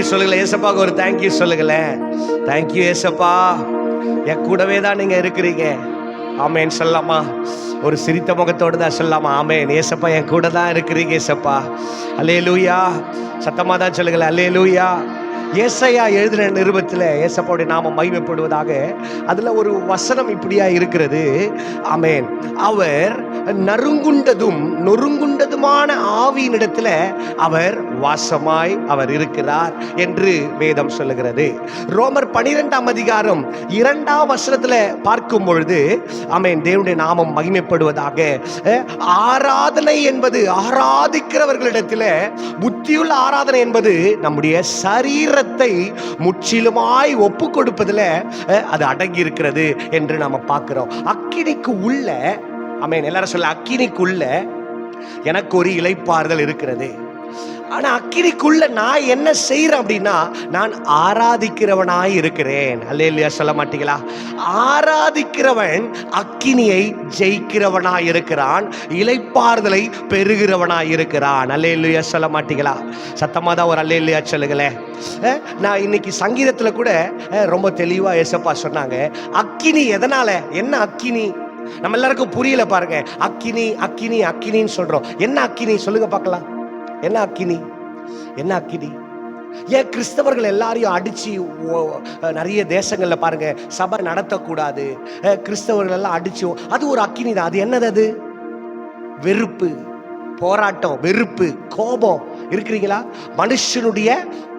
சொல்லுங்களேன் ஏசப்பாக்கு ஒரு தேங்க்யூ சொல்லுங்களேன். தேங்க்யூ ஏசப்பா, என் கூடவே தான் நீங்க இருக்கிறீங்க. ஆமேன் சொல்லலாமா? ஒரு சிரித்த முகத்தோடு தான் சொல்லலாமா? ஆமேன். ஏசப்பா என் கூட தான் இருக்கிறீங்க ஏசப்பா. அல்லேலூயா. சத்தமாக தான் சொல்லுங்களேன் அல்லேலூயா. ஏசாயா எழுதின நிருபத்தில் ஏசப்பாவுடைய நாமம் மகிமைப்படுவதாக அதுல ஒரு வசனம் இப்படியா இருக்கிறது. ஆமென். அவர் நறுங்குண்டதும் நொறுங்குண்டதுமான ஆவியினிடத்துல அவர் வாசமாய் அவர் இருக்கிறார் என்று வேதம் சொல்லுகிறது. ரோமர் 12ஆம் அதிகாரம் 2ஆம் வசனத்துல பார்க்கும் பொழுது ஆமென், தேவனுடைய நாமம் மகிமைப்படுவதாக. ஆராதனை என்பது ஆராதிக்கிறவர்களிடத்துல புத்தியுள்ள ஆராதனை என்பது நம்முடைய சரீரத்தை முற்றிலுமாய் ஒப்பு கொடுப்பதில் அது அடங்கி இருக்கிறது என்று நாம பார்க்கிறோம். அக்கினிக்கு உள்ள ஆமென், எல்லாரும் சொல்ல அக்கினிக்குள்ள எனக்கு ஒரு இளைப்பாறுதல் இருக்கிறது. ஆனா அக்கினிக்குள்ள நான் என்ன செய்யறேன் அப்படின்னா, நான் ஆராதிக்கிறவனாய் இருக்கிறேன். அல்லேலூயா சொல்ல மாட்டீங்களா? ஆராதிக்கிறவன் அக்கினியை ஜெயிக்கிறவனாய் இருக்கிறான், இளைப்பாறுதலை பெறுகிறவனாய் இருக்கிறான். அல்லேலூயா சொல்ல மாட்டீங்களா? சத்தமா தான் ஒரு அல்லேலூயா சொல்லுங்களேன். நான் இன்னைக்கு சங்கீதத்துல கூட ரொம்ப தெளிவா ஏசப்பா சொன்னாங்க. அக்கினி எதனால, என்ன அக்கினி நம்ம எல்லாருக்கும் புரியல பாருங்க. அக்கினி அக்கினி அக்கினின்னு சொல்றோம். என்ன அக்கினி சொல்லுங்க பார்க்கலாம். என்ன அக்கினி? என்ன அக்கினி? ஏன் கிறிஸ்தவர்கள் எல்லாரையும் அடிச்சு நிறைய தேசங்கள்ல பாருங்க சபை நடத்தக்கூடாது, கிறிஸ்தவர்கள் எல்லாம் அடிச்சு, அது ஒரு அக்கினி தான். அது என்னது? அது வெறுப்பு, போராட்டம், வெறுப்பு, கோபம். இருக்கிறீங்களா? மனுஷனுடைய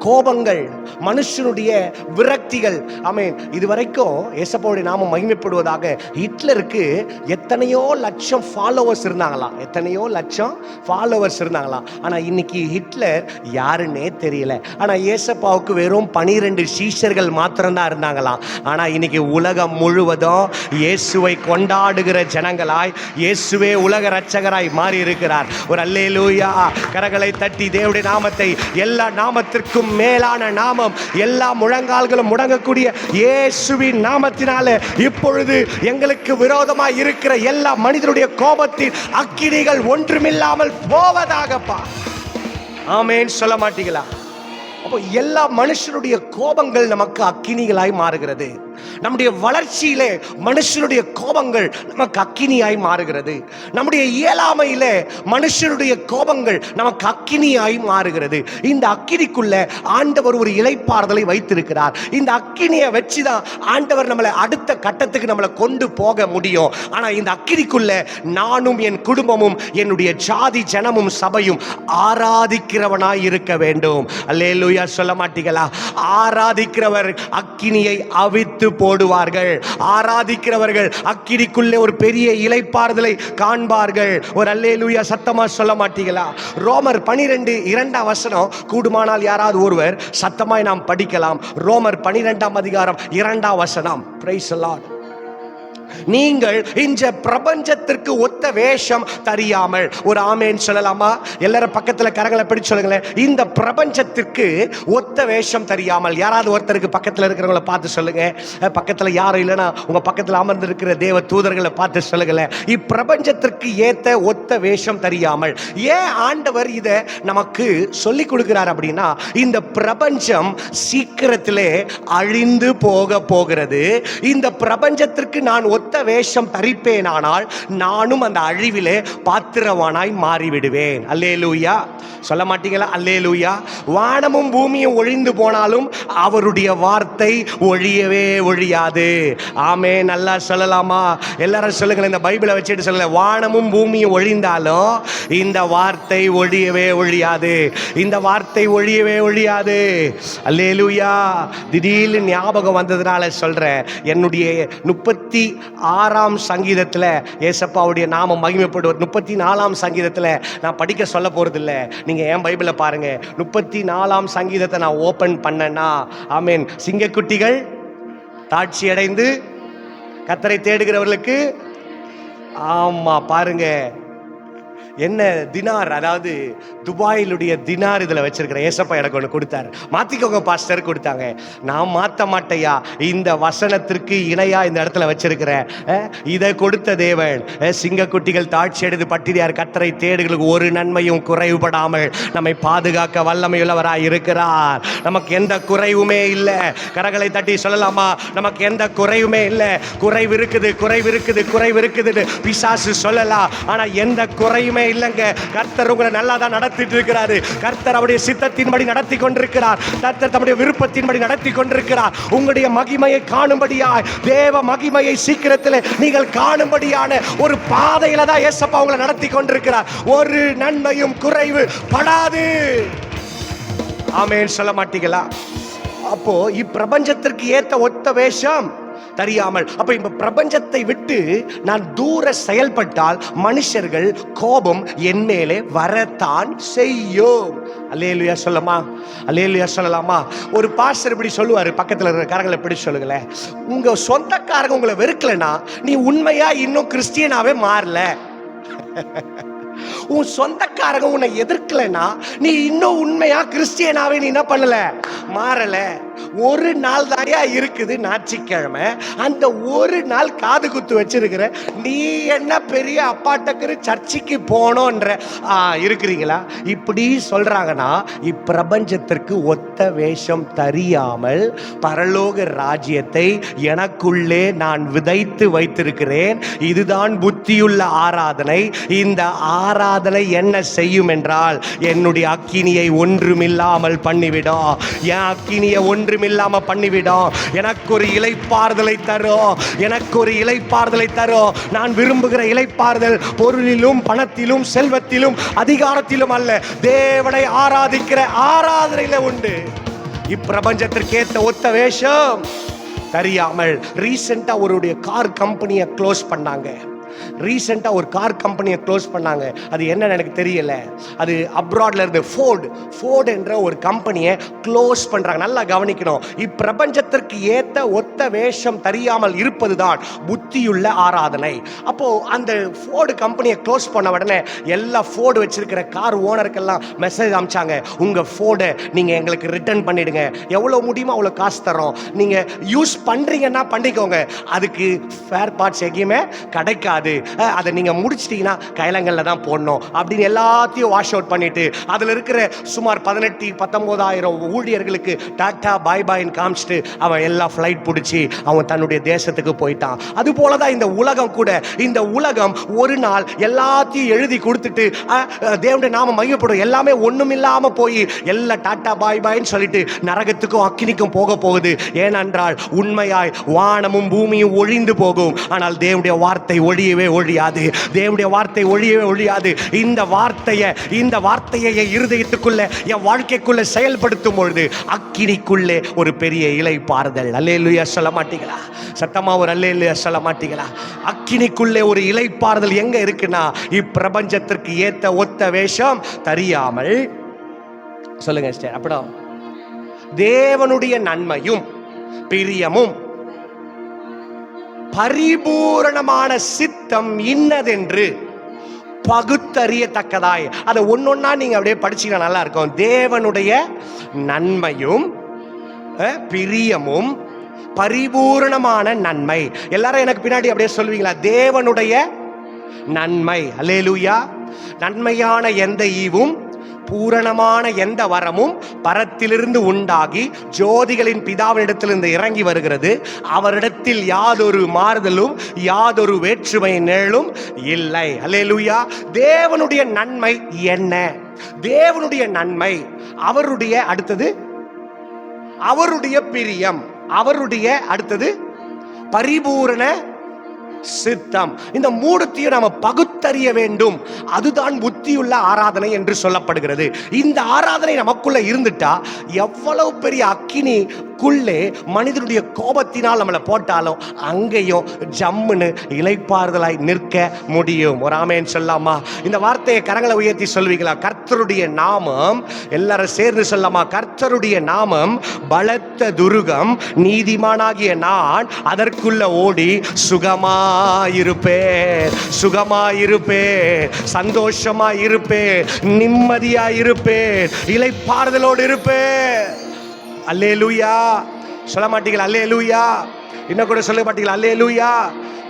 கோபங்கள், மனுஷனுடைய விரக்திகள். ஆமென். இதுவரைக்கும் ஏசப்பாவுடைய நாமம் மகிமைப்படுவதாக ஹிட்லருக்கு எத்தனையோ லட்சம் ஃபாலோவர்ஸ் இருந்தாங்களாம், எத்தனையோ லட்சம் ஃபாலோவர்ஸ் இருந்தாங்களாம். ஆனா இன்னைக்கு ஹிட்லர் யாருன்னே தெரியல. ஆனா ஏசப்பாவுக்கு வெறும் 12 சீஷர்கள் மாத்திரம்தான் இருந்தாங்களாம். ஆனா இன்னைக்கு உலகம் முழுவதும் இயேசுவை கொண்டாடுகிற ஜனங்களாய், இயேசுவே உலக இரட்சகராய் மாறி இருக்கிறார். ஒரு அல்லேலூயா. கரங்களை தட்டி தேவனுடைய நாமத்தை, எல்லா நாமத்திற்கும் மேலான நாமம், எல்லா முழங்கால்களும் முடங்கக்கூடிய இயேசுவின் நாமத்தினால இப்பொழுது எங்களுக்கு விரோதமாய் இருக்கிற எல்லா மனிதனுடைய கோபத்தின் அக்கினிகள் ஒன்றுமில்லாமல் போவதாகப்பா. ஆமென் சொல்ல மாட்டீங்களா? அப்போ எல்லா மனுஷனுடைய கோபங்கள் நமக்கு அக்கினிகளாய் மாறுகிறது. நம்முடைய வளர்ச்சியிலே மனுஷனுடைய கோபங்கள் நமக்கு அக்கினியாய் மாறுகிறது. நம்முடைய இயலாமையிலே மனுஷனுடைய கோபங்கள் நமக்கு அக்கினியாய் மாறுகிறது. இந்த அக்கினிக்குள்ள ஆண்டவர் ஒரு இளைப்பாறுதலை வைத்திருக்கிறார். இந்த அக்கினியை வச்சுதான் ஆண்டவர் நம்மளை அடுத்த கட்டத்துக்கு நம்மளை கொண்டு போக முடியும். ஆனா இந்த அக்கினிக்குள்ள நானும் என் குடும்பமும் என்னுடைய ஜாதி ஜனமும் சபையும் ஆராதிக்கிறவனாய் இருக்க வேண்டும். அல்லேலூயா சொல்ல மாட்டீங்களா? ஆராதிக்கிறவர் அக்கினியை அவித்து போடுவார்கள். ஆராதிக்கிறவர்கள் அக்கினிக்குள்ளே ஒரு பெரிய இளைப்பாறுதலை காண்பார்கள். ஒரு அல்லேலூயா சத்தமா சொல்ல மாட்டீங்களா? ரோமர் 12:2 வசனம் கூடுமானால் யாராவது ஒருவர் சத்தமாய் நாம் படிக்கலாம். ரோமர் 12ஆம் அதிகாரம் 2ஆம் வசனம். Price the Lord. நீங்கள் இந்த பிரபஞ்சத்திற்கு ஒத்த வேஷம் தெரியாமல், ஒரு ஆமேன் சொல்லலாமா? எல்லாரும் பக்கத்துல கரங்களை பிடிச்சு சொல்லுங்களேன். இந்த பிரபஞ்சத்திற்கு ஒத்த வேஷம் தெரியாமல். யாராவது ஒருத்தருக்கு பக்கத்துல இருக்கிறவங்கள பார்த்து சொல்லுங்க. பக்கத்துல யாரும் இல்லைன்னா உங்க பக்கத்துல அமர்ந்து இருக்கிற தேவ தூதர்களை பார்த்து சொல்லுங்களேன். இப்பிரபஞ்சத்திற்கு ஏத்த ஒத்த வேஷம் தெரியாமல். ஏன் ஆண்டவர் இதை நமக்கு சொல்லி கொடுக்கிறார் அப்படின்னா, இந்த பிரபஞ்சம் சீக்கிரத்திலே அழிந்து போக போகிறது. இந்த பிரபஞ்சத்திற்கு நான் ஒத்த வேஷம் தரிப்பேனானால் நானும் அந்த அழிவிலே பாத்திரவானாய் மாறிவிடுவேன். அல்லேலூயா சொல்ல மாட்டீங்களா? அல்லேலூயா. வானமும் பூமியும் ஒழிந்து போனாலும் அவருடைய வார்த்தை ஒழியவே ஒழியாது. ஆமே. நல்லா சொல்லலாமா? எல்லாரும் சொல்லுங்க. இந்த பைபிளை வச்சுட்டு சொல்லுங்க. வானமும் பூமியும் ஒழிந்தாலும் இந்த வார்த்தை ஒழியவே ஒழியாது. இந்த வார்த்தை ஒழியவே ஒழியாது. அல்லேலூயா. திடீர்னு ஞாபகம் வந்ததுனால சொல்றேன். என்னுடைய 6ஆம் சங்கீதத்தில் ஏசப்பாவுடைய நாமம் மகிமைப்படுவது. 34ஆம் சங்கீதத்தில் நான் படிக்க சொல்ல போகிறதில்ல, நீங்கள் என் பைபிளை பாருங்கள். 34ஆம் சங்கீதத்தை நான் ஓப்பன் பண்ணேன்னா, ஆமேன், சிங்கக்குட்டிகள் தாட்சி அடைந்து கர்த்தரை தேடுகிறவர்களுக்கு, ஆமா பாருங்க, என்ன தினார், அதாவது துபாயிலுடைய தினார் இதில் வச்சிருக்கிற ஏசப்பா எனக்கு ஒன்று கொடுத்தாரு. மாற்றிக்கோங்க பாஸ்டர் கொடுத்தாங்க. நான் மாற்ற மாட்டையா, இந்த வசனத்திற்கு இணையா இந்த இடத்துல வச்சிருக்கிறேன். இதை கொடுத்த தேவன் சிங்கக்குட்டிகள் தாட்சி அடைந்து பட்டினியார் கர்த்தரை தேடுகளுக்கு ஒரு நன்மையும் குறைவுபடாமல் நம்மை பாதுகாக்க வல்லமையுள்ளவராய் இருக்கிறார். நமக்கு எந்த குறைவுமே இல்லை. கரங்களை தட்டி சொல்லலாமா? நமக்கு எந்த குறைவுமே இல்லை. குறைவு இருக்குது, குறைவு இருக்குது, குறைவு இருக்குது பிசாசு சொல்லலாம். ஆனால் எந்த குறையுமே இல்லைங்க. கர்த்தர் உங்களை நல்லா தான் நடத்திட்டு இருக்கிறாரு. கர்த்தர் அவருடைய சித்தத்தின்படி நடத்தி கொண்டிருக்கிறார். கர்த்தர் தம்முடைய விருப்பத்தின்படி நடத்தி கொண்டிருக்கிறார். உங்களுடைய மகிமையை காணும்படியாய், தேவ மகிமையை சீக்கிரத்தில் நீங்கள் காணும்படியான ஒரு பாதையில தான் ஏசப்பா உங்களை நடத்தி கொண்டிருக்கிறார். ஒரு நன்மையும் குறைவு படாது. ஆமென் சொல்ல மாட்டீங்களா? அப்போ இப்பிரபஞ்சத்திற்கு ஏத்த ஒத்த வேஷம் தெரியாமல், அப்ப இந்த பிரபஞ்சத்தை விட்டு நான் தூர செயல்பட்டால் மனுஷர்கள் கோபம் என் மேலே வரத்தான் செய்யும். அல்லேலூயா சொல்லமா? அல்லேலூயா சொல்லலாமா? ஒரு பாஸ்டர் இப்படி சொல்லுவாரு, பக்கத்தில் இருக்கிற காரங்களை இப்படி சொல்லுங்களேன், உங்க சொந்தக்காரங்க உங்களை வெறுக்கலைன்னா நீ உண்மையா இன்னும் கிறிஸ்டியனாவே மாறல. உன் சொந்தக்காரங்க உன்னை எதிர்க்கலைன்னா நீ இன்னும் உண்மையா கிறிஸ்டியனாவே நீ என்ன பண்ணல, மாறல. ஒரு நாள் தாயா இருக்குது ஞாயிற்றுக்கிழமை, அந்த ஒரு நாள் காது குத்து வச்சிருக்கிற நீ என்ன பெரிய அப்பாட்டக்கு சர்ச்சுக்கு போனோன்ற இருக்கிறீங்களா? இப்படி சொல்றாங்கன்னா இப்பிரபஞ்சத்திற்கு ஒத்த வேஷம் தெரியாமல் பரலோக ராஜ்யத்தை எனக்குள்ளே நான் விதைத்து வைத்திருக்கிறேன். இதுதான் புத்தியுள்ள ஆராதனை. இந்த ஆராதனை என்ன செய்யும் என்றால் என்னுடைய அக்கினியை ஒன்றுமில்லாமல் பண்ணிவிடும். என் அக்கினியை ஒன்றுமில்லாம பண்ணிவிடும். எனக்கு ஒரு இளைப்பாறுதலை தரும். எனக்கு ஒரு இளைப்பாறுதலை தரும். நான் விரும்புகிற இளைப்பாறுதல் பொருளிலும் பணத்திலும் செல்வத்திலும் அதிகாரத்திலும் அல்ல, தேவனை ஆராதிக்கிற ஆராதனையில உண்டு. இப்பிரபஞ்சத்திற்கு ஏத்த ஒத்த வேஷம் தெரியாமல் ரீசெண்டா ஒரு கார் கம்பெனியை க்ளோஸ் பண்ணாங்க. ரீசெண்டாக ஒரு கார் கம்பெனியை க்ளோஸ் பண்ணாங்க. அது என்னன்னு எனக்கு தெரியல. அது அப்ராட்ல இருந்து ஃபோர்டு என்ற ஒரு கம்பெனியை க்ளோஸ் பண்றாங்க. நல்லா கவனிக்கணும். இப்பிரபஞ்சத்திற்கு ஏத்த ஒத்த வேஷம் தெரியாமல் இருப்பதுதான் புத்தியுள்ள ஆராதனை. அப்போ அந்த ஃபோர்டு கம்பெனியை க்ளோஸ் பண்ண உடனே எல்லா ஃபோர்டு வச்சிருக்கிற கார் ஓனருக்கெல்லாம் மெசேஜ் அனுப்பிச்சாங்க, உங்க ஃபோர்டை நீங்க எங்களுக்கு ரிட்டர்ன் பண்ணிடுங்க, எவ்வளவு முடியுமோ அவ்வளோ காசு தரோம், நீங்க யூஸ் பண்றீங்கன்னா பண்ணிக்கோங்க, அதுக்கு ஸ்பேர் பார்ட்ஸ் எங்கேயுமே கிடைக்காது, அதை நீங்க முடிச்சிட்டீங்கன்னா கைலங்கள்ல தான் போடணும் அப்படின்னு எல்லாத்தையும் வாஷ் அவுட் பண்ணிட்டு அதுல இருக்கிற சுமார் 18-19 ஊழியர்களுக்கு டாட்டா பாய் பாய்ன்னு காமிச்சிட்டு அவன் எல்லா ஃப்ளைட் பிடிச்சி அவன் தன்னுடைய தேசத்துக்கு போயிட்டான். அது போலதான் இந்த உலகம் கூட. இந்த உலகம் ஒரு நாள் எல்லாத்தையும் எழுதி கொடுத்துட்டு தேவனுடைய நாம மகிமைப்படும் எல்லாமே ஒண்ணுமில்லாம போய் எல்லா டாட்டா பாய் பாய்ன்னு சொல்லிட்டு நரகத்துக்கும் அக்கினிக்கும் போக போகுது. ஏனென்றால் உண்மையாய் வானமும் பூமியும் ஒழிந்து போகும், ஆனால் தேவனுடைய வார்த்தை ஒழியவே ஒழியாது. தேவனுடைய வார்த்தை ஒழியவே ஒழியாது. இந்த வார்த்தையை என் இருதயத்துக்குள்ள என் வாழ்க்கைக்குள்ள செயல்படுத்தும் பொழுது அக்கினிக்குள்ளே ஒரு பெரிய இளைப்பாறுதல். அல்லேலூயா சொல்ல மாட்டீங்களா? சத்தமா ஒரு அல்லேலூயா சொல்ல மாட்டீங்களா? அக்கினிக்குள்ளே ஒரு இளைப்பாறுதல் எங்க இருக்குன்னா இப்பிரபஞ்சத்திற்கு ஏத்த ஒத்த வேஷம் தெரியாமல், சொல்லுங்க சிஸ்டர், அப்படம் தேவனுடைய நன்மையும் பிரியமும் பரிபூரணமான சித்தம் இன்னதென்று பகுத்தறியத்தக்கதாய். அதை ஒன்னொன்னா நீங்க அப்படியே படிச்சீங்கன்னா நல்லா இருக்கும். தேவனுடைய நன்மையும் பிரியமும் பரிபூரணமான நன்மை. எல்லாரும் எனக்கு பின்னாடி அப்படியே சொல்லுவீங்களா? தேவனுடைய நன்மை. அல்லேலூயா. நன்மையான எந்த ஈவும் பூரணமான எந்த வரமும் பரத்திலிருந்து உண்டாகி ஜோதிகளின் பிதாவினிடத்திலிருந்து இறங்கி வருகிறது. அவரிடத்தில் யாதொரு மாறுதலும் யாதொரு வேற்றுமை நிழலும் இல்லை. அல்லேலூயா. தேவனுடைய நன்மை என்ன? தேவனுடைய நன்மை அவருடைய, அடுத்தது அவருடைய பிரியம், அவருடைய அடுத்தது பரிபூரண சித்தம். இந்த மூணுத்தையும் நாம பகுத்தறிய வேண்டும். அதுதான் புத்தியுள்ள ஆராதனை என்று சொல்லப்படுகிறது. இந்த ஆராதனை நமக்குள்ள இருந்துட்டா எவ்வளவு பெரிய அக்கினி உள்ளுக்குள்ளே மனிதனுடைய கோபத்தினால் நம்மளை போட்டாலும் அங்கேயும் ஜம்முன்னு இளைப்பாறுதலாய் நிற்க முடியும். ஒரு ஆமென் சொல்லாமா? இந்த வார்த்தையை கரங்களை உயர்த்தி சொல்வீங்களா? கர்த்தருடைய நாமம், எல்லாரும் சேர்ந்து சொல்லாமா? கர்த்தருடைய நாமம் பலத்த துருகம், நீதிமானாகிய நான் அதற்குள்ள ஓடி சுகமாயிருப்பேன், சுகமாயிருப்பேன், சந்தோஷமாயிருப்பேன், நிம்மதியாயிருப்பேன், இளைப்பாறுதலோடு இருப்பேன். அல்லேலூயா சொல்ல மாட்டீங்களா? அல்லேலூயா. இன்னும் கூட சொல்ல மாட்டீங்களா? அல்லேலூயா.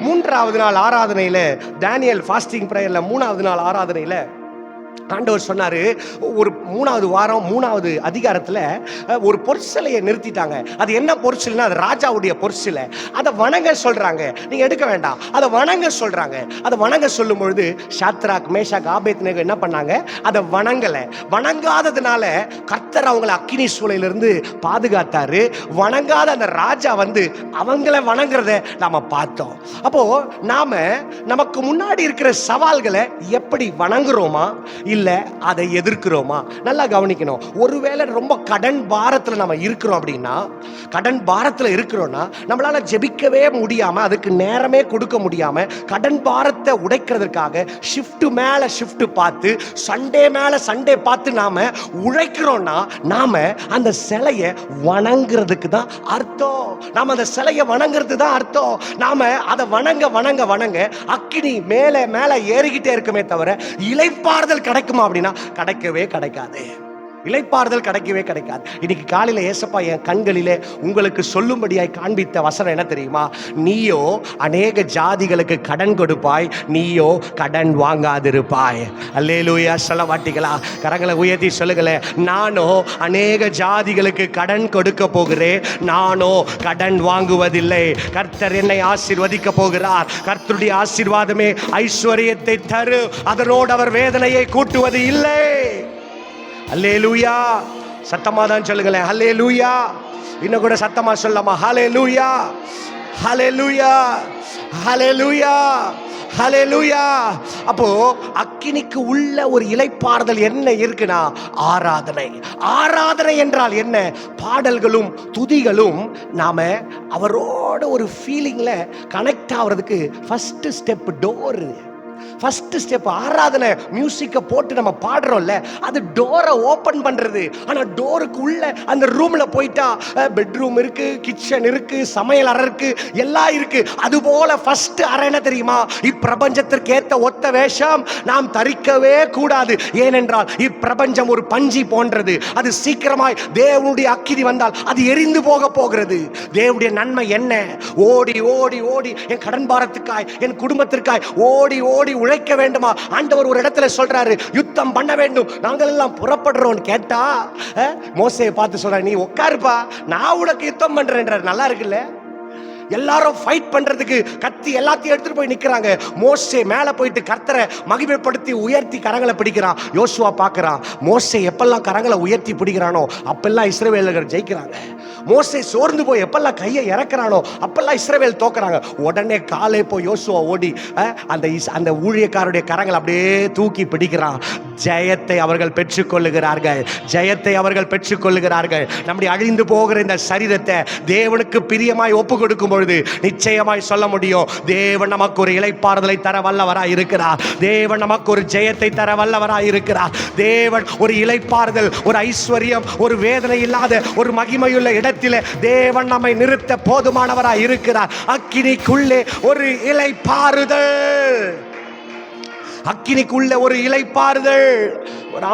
3வது நாள் ஆராதனையில, தானியேல் ஃபாஸ்டிங் பிரேயர்ல 3வது நாள் ஆராதனையில ஆண்டவர் சொன்னாரு, ஒரு 3வது வாரம் 3வது அதிகாரத்துல ஒரு பொற்சிலையை நிறுத்திட்டாங்க. அது என்ன பொற்சிலைனா, அது ராஜாவுடைய பொற்சிலை. அதை வணங்க சொல்றாங்க. நீங்க எடுக்க வேண்டாம், அதை வணங்க சொல்றாங்க. அதை வணங்க சொல்லும் பொழுது சாத்ராக், மேஷாக், ஆபேத்நேகோ என்ன பண்ணாங்க? அதை வணங்கல. வணங்காததுனால கர்த்தர் அவங்களை அக்கினி சூளையிலிருந்து பாதுகாத்தாரு. வணங்காத அந்த ராஜா அவங்கள வணங்குறத நாம பார்த்தோம். அப்போ நாம நமக்கு முன்னாடி இருக்கிற சவால்களை எப்படி வணங்குறோமா இல்ல அதை எதிர்க்கிறோமா? நல்லா கவனிக்கணும். ஒருவேளை ரொம்ப கடன் பாரத்தில் நம்ம இருக்கிறோம் அப்படின்னா, கடன் பாரத்தில் இருக்கிறோம்னா நம்மளால ஜெபிக்கவே முடியாம, அதுக்கு நேரமே கொடுக்க முடியாம, கடன் பாரத்தை உடைக்கிறதுக்காக ஷிஃப்ட் மேல ஷிஃப்ட் பார்த்து, சண்டே மேல சண்டே பார்த்து நாம உழைக்கிறோம்னா, நாம அந்த சிலையை வணங்குறதுக்கு தான் அர்த்தம். நாம அந்த சிலையை வணங்குறது தான் அர்த்தம். நாம அதை வணங்க வணங்க வணங்க அக்கினி மேல மேல ஏறிக்கிட்டே இருக்குமே தவிர இளைப்பாறுதல் கிடைக்குமா அப்படின்னா கிடைக்கவே கிடைக்காது. இளைப்பாறுதல் கிடைக்கவே கிடைக்காது. இன்னைக்கு காலையில ஏசப்பா என் கண்களிலே உங்களுக்கு சொல்லும்படியாய் காண்பித்த வசனம் என்ன தெரியுமா? நீயோ அநேக ஜாதிகளுக்கு கடன் கொடுப்பாய், நீயோ கடன் வாங்காதிருப்பாய். அல்லேலூயா சொல்ல மாட்டீங்களா? கரங்களை உயர்த்தி சொல்லுங்களேன். நானோ அநேக ஜாதிகளுக்கு கடன் கொடுக்க போகிறேன், நானோ கடன் வாங்குவதில்லை. கர்த்தர் என்னை ஆசீர்வதிக்க போகிறார். கர்த்தருடைய ஆசீர்வாதமே ஐஸ்வர்யத்தை தரு, அதனோடு அவர் வேதனையை கூட்டுவது இல்லை. அல்லேலூயா. சத்தமா தான் சொல்லுங்களேன். அல்லேலூயா. இன்னும் கூட சத்தமா சொல்லலாமா? ஹல்லேலூயா, ஹல்லேலூயா, ஹல்லேலூயா, ஹல்லேலூயா. அப்போ அக்கினிக்கு உள்ள ஒரு இளைப்பாறுதல் என்ன இருக்குன்னா, ஆராதனை. ஆராதனை என்றால் என்ன? பாடல்களும் துதிகளும் நாம அவரோட ஒரு ஃபீலிங்ல கனெக்ட் ஆகிறதுக்கு first step door. First step ஆராதனை. மியூசிக்கை போட்டு நம்ம பாடுறோம்ல, அது டோரை ஓபன் பண்றது. ஆனா டோருக்கு உள்ள அந்த ரூம்ல போயிட்டா பெட்ரூம் இருக்கு, கிச்சன் இருக்கு, சமையல் அறை இருக்கு, எல்லாம் இருக்கு. அது போல ஃபர்ஸ்ட் அறை என்ன தெரியுமா? இப்பிரபஞ்சத்திற்கு ஏத்த ஒத்த வேஷம் நாம் தரிக்கவே கூடாது. ஏனென்றால் இப்பிரபஞ்சம் ஒரு பஞ்சி போன்றது. அது சீக்கிரமாய் தேவனுடைய அக்கினி வந்தால் அது எரிந்து போக போகிறது. தேவனுடைய நன்மை என்ன? ஓடி ஓடி ஓடி என் கடன் பாரத்துக்காய், என் குடும்பத்திற்காய் ஓடி ஓடி உழைக்க வேண்டுமா? ஆண்டவர் ஒரு இடத்துல சொல்றாரு, யுத்தம் பண்ண வேண்டும், நாங்கள் எல்லாம் புறப்படுறோம். கேட்டா மோசேயை பார்த்து சொல்றாரு, நீ உட்காருப்பா, நான் உனக்கு யுத்தம் பண்றேன்றார். நல்லா இருக்குல்ல? எல்லாரும் ஃபைட் பண்றதுக்கு கத்தி எல்லாத்தையும் எடுத்துட்டு போய் நிக்கிறாங்க. மோசே மேல போயிட்டு கர்த்தரை மகிமைப்படுத்தி உயர்த்தி கரங்களை பிடிக்கிறான். யோசுவா பார்க்கறான், மோசே எப்பெல்லாம் கரங்களை உயர்த்தி பிடிக்கிறானோ அப்பெல்லாம் இஸ்ரவேலர்கள் ஜெயிக்கிறாங்க. மோசே சோர்ந்து போய் எப்பெல்லாம் கையை இறக்குறானோ அப்பெல்லாம் இஸ்ரவேல் தோக்குறாங்க. உடனே காலை போய் யோசுவா ஓடி அந்த ஊழியக்காரருடைய கரங்களை அப்படியே தூக்கி பிடிக்கிறான். ஜெயத்தை அவர்கள் பெற்றுக்கொள்ளுகிறார்கள், ஜெயத்தை அவர்கள் பெற்றுக்கொள்ளுகிறார்கள். நம்முடைய அழிந்து போகிற இந்த சரீரத்தை தேவனுக்கு பிரியமாய் ஒப்பு கொடுக்கும் பொழுது நிச்சயமாய் சொல்ல முடியும், தேவன் நமக்கு ஒரு இளைப்பாறுதலை தர வல்லவராய் இருக்கிறார். தேவன் நமக்கு ஒரு ஜெயத்தை தர வல்லவராய் இருக்கிறார். தேவன் ஒரு இளைப்பாறுதல், ஒரு ஐஸ்வர்யம், ஒரு வேதனை இல்லாத ஒரு மகிமையுள்ள இடத்திலே தேவன் நம்மை நிறுத்த போதுமானவராய் இருக்கிறார். அக்கினிக்குள்ளே ஒரு இளைப்பாறுதல், அக்கினிக்குள்ள ஒரு இளைப்பாறுதல்.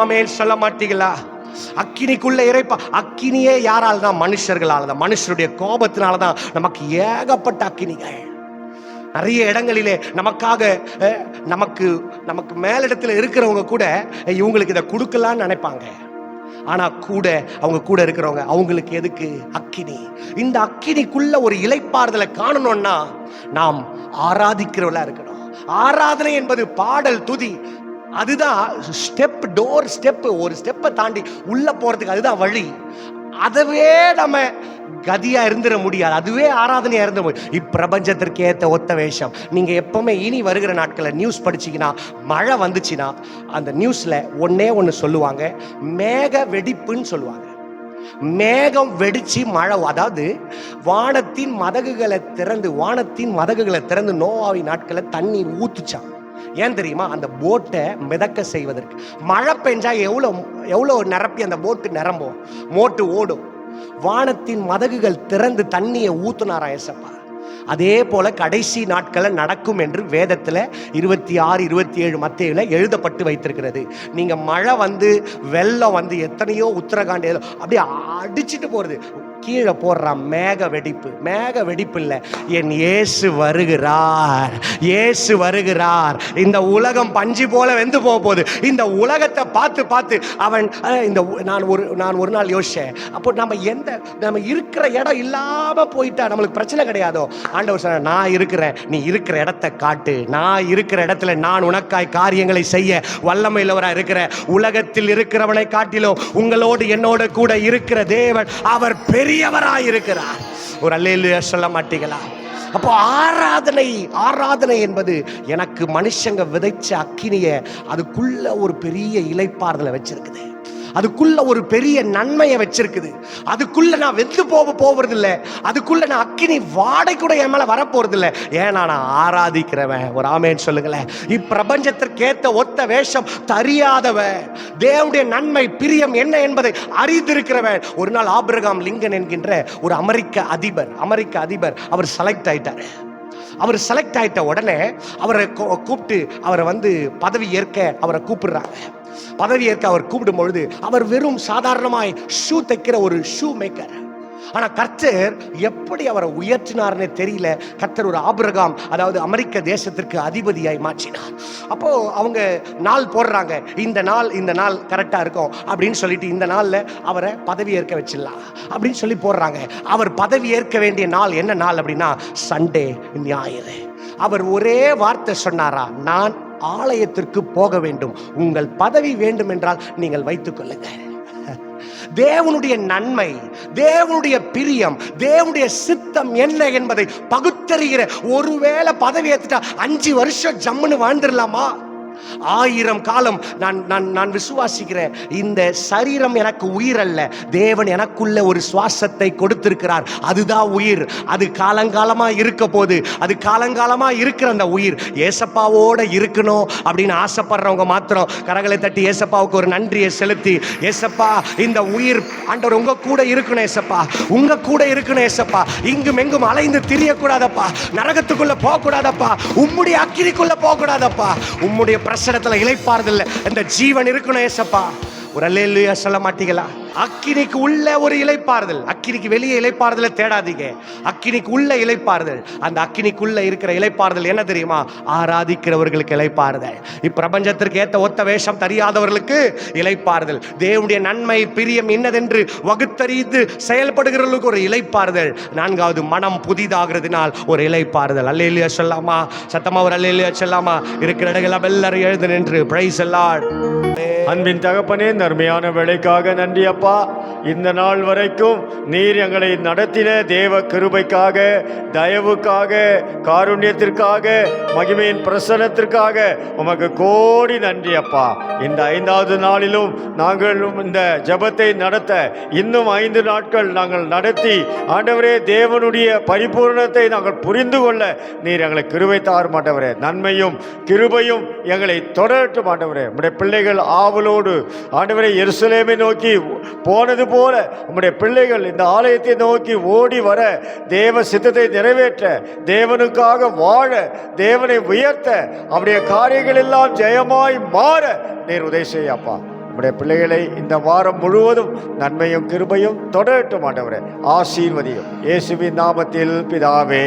ஆமென் சொல்ல மாட்டீங்களா? அக்கினிக்குள்ள இறைப்பா. அக்கினியே யாரால் தான்? மனுஷர்களால் தான். மனுஷருடைய கோபத்தினால தான் நமக்கு ஏகப்பட்ட அக்கினிகள். நிறைய இடங்களிலே நமக்காக நமக்கு மேலிடத்தில் இருக்கிறவங்க கூட இவங்களுக்கு இதை கொடுக்கலான்னு நினைப்பாங்க. ஆனா கூட அவங்க கூட இருக்கிறவங்க அவங்களுக்கு எதுக்கு? அக்கினி. இந்த அக்கினிக்குள்ள ஒரு இளைப்பாறுதலை காணணும்னா நாம் ஆராதிக்கிறவளா இருக்கணும். ஆராதனை என்பது பாடல், துதி. அதுதான் ஸ்டெப், டோர் ஸ்டெப். ஒரு ஸ்டெப்பை தாண்டி உள்ள போறதுக்கு அதுதான் வழி. அதுவே நம்ம கதியா இருந்துட முடியாது, அதுவே ஆராதனையா இருந்த முடியும். இப்பிரபஞ்சத்திற்கு ஏற்ற ஒத்த வேஷம். நீங்க எப்பவுமே இனி வருகிற நாட்களில் நியூஸ் படிச்சீங்கன்னா, மழை வந்துச்சுன்னா அந்த நியூஸ்ல ஒன்னே ஒன்று சொல்லுவாங்க, மேக வெடிப்புன்னு சொல்லுவாங்க. மேகம் வெடிச்சு மழை, அதாவது வானத்தின் மதகுகளை திறந்து நோவாவின் நாட்களை தண்ணி ஊத்துச்சான். ஏன் தெரியுமா? அந்த போட்டை மிதக்க செய்வதற்கு. மழை பெஞ்சா எவ்வளோ நிரப்பி அந்த போட்டு நிரம்பும், மோட்டு ஓடும். வானத்தின் மதகுகள் திறந்து தண்ணியை ஊத்துனாரா ஏசப்பா. அதே போல கடைசி நாட்களை நடக்கும் என்று வேதத்தில் 26, 27 மத்தேயுல எழுதப்பட்டு வைத்திருக்கிறது. நீங்க மழை வந்து வெள்ளம் வந்து எத்தனையோ உத்தரகாண்ட் அப்படியே அடிச்சுட்டு போறது, கீழே போடுறான் மேக வெடிப்பு இல்லை, என் இயேசு வருகிறார், இயேசு வருகிறார். இந்த உலகம் பஞ்சு போல வெந்து போகுது. இந்த உலகத்தை பார்த்து அவன் நான் ஒரு நாள் யோசிச்சேன். அப்போ நம்ம இருக்கிற இடம் இல்லாம போயிட்டா நம்மளுக்கு பிரச்சனை கிடையாதோ? ஆண்டவர் சொன்னார், நான் இருக்கிறேன், நீ இருக்கிற இடத்தை காட்டு, நான் இருக்கிற இடத்துல நான் உனக்காய் காரியங்களை செய்ய வல்லமையுள்ளவராக இருக்கிற. உலகத்தில் இருக்கிறவனை காட்டிலும் உங்களோடு என்னோட கூட இருக்கிற தேவன் அவர் பெரியவராயிருக்கிறார். ஒரு அல்லேலூயா சொல்ல மாட்டீங்களா? அப்போ ஆராதனை என்பது எனக்கு மனுஷங்க விதைச்ச அக்கினிய அதுக்குள்ள ஒரு பெரிய இளைப்பாறுதலை வச்சிருக்குது, அதுக்குள்ள ஒரு பெரிய நன்மையை வச்சிருக்குது. அதுக்குள்ள நான் வெந்து போவது இல்லை, அதுக்குள்ள நான் அக்கினி வாடை கூட என் மேல வரப்போறது இல்லை. ஏன்னா நான் ஆராதிக்கிறவன். ஒரு ஆமேன்னு சொல்லுங்களேன். இப்பிரபஞ்சத்திற்கு ஏத்த ஒத்த வேஷம் தெரியாதவன், தேவனுடைய நன்மை பிரியம் என்ன என்பதை அறிந்திருக்கிறவன். ஒரு நாள் ஆபிரகாம் லிங்கன் என்கின்ற ஒரு அமெரிக்க அதிபர் அவர் செலக்ட் ஆயிட்டார். அவர் செலக்ட் ஆயிட்ட உடனே அவரை கூப்பிட்டு அவரை வந்து பதவி ஏற்க அவரை கூப்பிடுறாங்க. பதவி ஏற்க அவர் கூப்பிடும் பொழுது அவர் வெறும் சாதாரணமாய் ஷூ தைக்கிற ஒரு ஷூ மேக்கர். ஆனா கர்த்தர் எப்படி அவரை உயர்த்தினார்னே தெரியல. கர்த்தர் ஒரு ஆபிரகாம், அதாவது அமெரிக்க தேசத்திற்கு அதிபதியாய் மாற்றினார். அப்போ அவங்க நாள் போடுறாங்க, இந்த நாள் கரெக்டா இருக்கும் அப்படின்னு சொல்லிட்டு இந்த நாள்ல அவரை பதவி ஏற்க வச்சிடலாம் அப்படின்னு சொல்லி போடுறாங்க. அவர் பதவி ஏற்க வேண்டிய நாள் என்ன நாள் அப்படின்னா சண்டே, ஞாயிறு. அவர் ஒரே வார்த்தை சொன்னாரா, நான் ஆலயத்திற்கு போக வேண்டும், உங்கள் பதவி வேண்டும் என்றால் நீங்கள் வைத்துக் கொள்ளுங்கள். தேவனுடைய நன்மை, தேவனுடைய பிரியம், தேவனுடைய சித்தம் என்ன என்பதை பகுத்தறிகிற. ஒருவேளை பதவி ஏத்துட்டா 5 வருஷம் ஜம்முன்னு வாழ்ந்துடலாமா? 1000 காலம் நான் விசுவாசிக்கிறேன். இந்த சரீரம் எனக்கு உயிர் அல்ல, தேவன் எனக்குள்ள ஒரு சுவாசத்தை கொடுத்திருக்கிறார், அதுதான் உயிர். அது காலங்காலமா இருக்க போது, அது காலங்காலமா இருக்கிற அந்த உயிர் ஏசப்பாவோட இருக்கணும் அப்படின்னு ஆசைப்படுறவங்க மாத்திரம் கரங்களை தட்டி ஏசப்பாவுக்கு ஒரு நன்றியை செலுத்தி, ஏசப்பா இந்த உயிர் ஆண்டவர் உங்க கூட இருக்கணும், ஏசப்பா உங்க கூட இருக்கணும், ஏசப்பா இங்கும் எங்கும் அலைந்து திரியக்கூடாதப்பா, நரகத்துக்குள்ள போக கூடாதப்பா, உம்முடைய அக்கினிக்குள்ள போக கூடாதப்பா, உம்முடைய பிரசனத்துல இளைப்பாறுதல் இந்த ஜீவன் இருக்கணும் ஏசப்பா. ஒரு அல்லேலூயா சொல்ல மாட்டீங்களா? அக்கினிக்கு உள்ள ஒரு இளைப்பாறுதல், அக்கினிக்கு வெளியே இளைப்பாறுதலை தேடாதீங்க, அக்கினிக்கு உள்ள இளைப்பாறுதல். அந்த அக்கினிக்குள்ள இருக்கிற இளைப்பாறுதல் என்ன தெரியுமா? ஆராதிக்கிறவர்களுக்கு இளைப்பாறுதல், இப்பிரபஞ்சத்திற்கு ஏத்த ஒத்த வேஷம் தெரியாதவர்களுக்கு இளைப்பாறுதல், தேவனுடைய நன்மை பிரியம் இன்னதென்று வகுத்தறிந்து செயல்படுகிறவர்களுக்கு ஒரு இளைப்பாறுதல். 4வது மனம் புதிதாகிறதுனால் ஒரு இளைப்பாறுதல். அல்லேலூயா சொல்லாமா? சத்தமா ஒரு அல்லேலூயா சொல்லாமா? இருக்கிற இடங்கள் எல்லாரும் எழுந்து நின்று பிரைஸ் தி லார்ட். அன்பின் தகப்பனே, நன்மையான வேளைக்காக நன்றி அப்பா. இந்த நாள் வரைக்கும் நீர் எங்களை நடத்தின தேவ கிருபைக்காக, தயவுக்காக, காருண்யத்திற்காக, மகிமையின் பிரசன்னத்திற்காக உமக்கு கோடி நன்றி அப்பா. இந்த 5வது நாளிலும் நாங்கள் இந்த ஜெபத்தை நடத்த இன்னும் 5 நாட்கள் நாங்கள் நடத்தி ஆண்டவரே தேவனுடைய பரிபூரணத்தை நாங்கள் புரிந்து கொள்ள நீர் எங்களை கிருபை தார் மாட்டவரே. நன்மையும் கிருபையும் எங்களை தொடரட்டும் ஆண்டவரே. உம்முடைய பிள்ளைகள் ஆவலோடு ஆண்டவரே எருசலேமை நோக்கி போனது போல உம்முடைய பிள்ளைகள் இந்த ஆலயத்தை நோக்கி ஓடி வர, தேவ சித்தத்தை நிறைவேற்ற, தேவனுக்காக வாழ, தேவனை உயர்த்த, அவருடைய காரியங்கள் எல்லாம் ஜெயமாய் மாற நீர் உதவி செய்ய அப்பா. உம்முடைய பிள்ளைகளை இந்த வாரம் முழுவதும் நன்மையும் கிருபையும் தொடரட்டும் ஆண்டவரே. ஆசீர்வதியும் இயேசுவின் நாமத்தில் பிதாவே.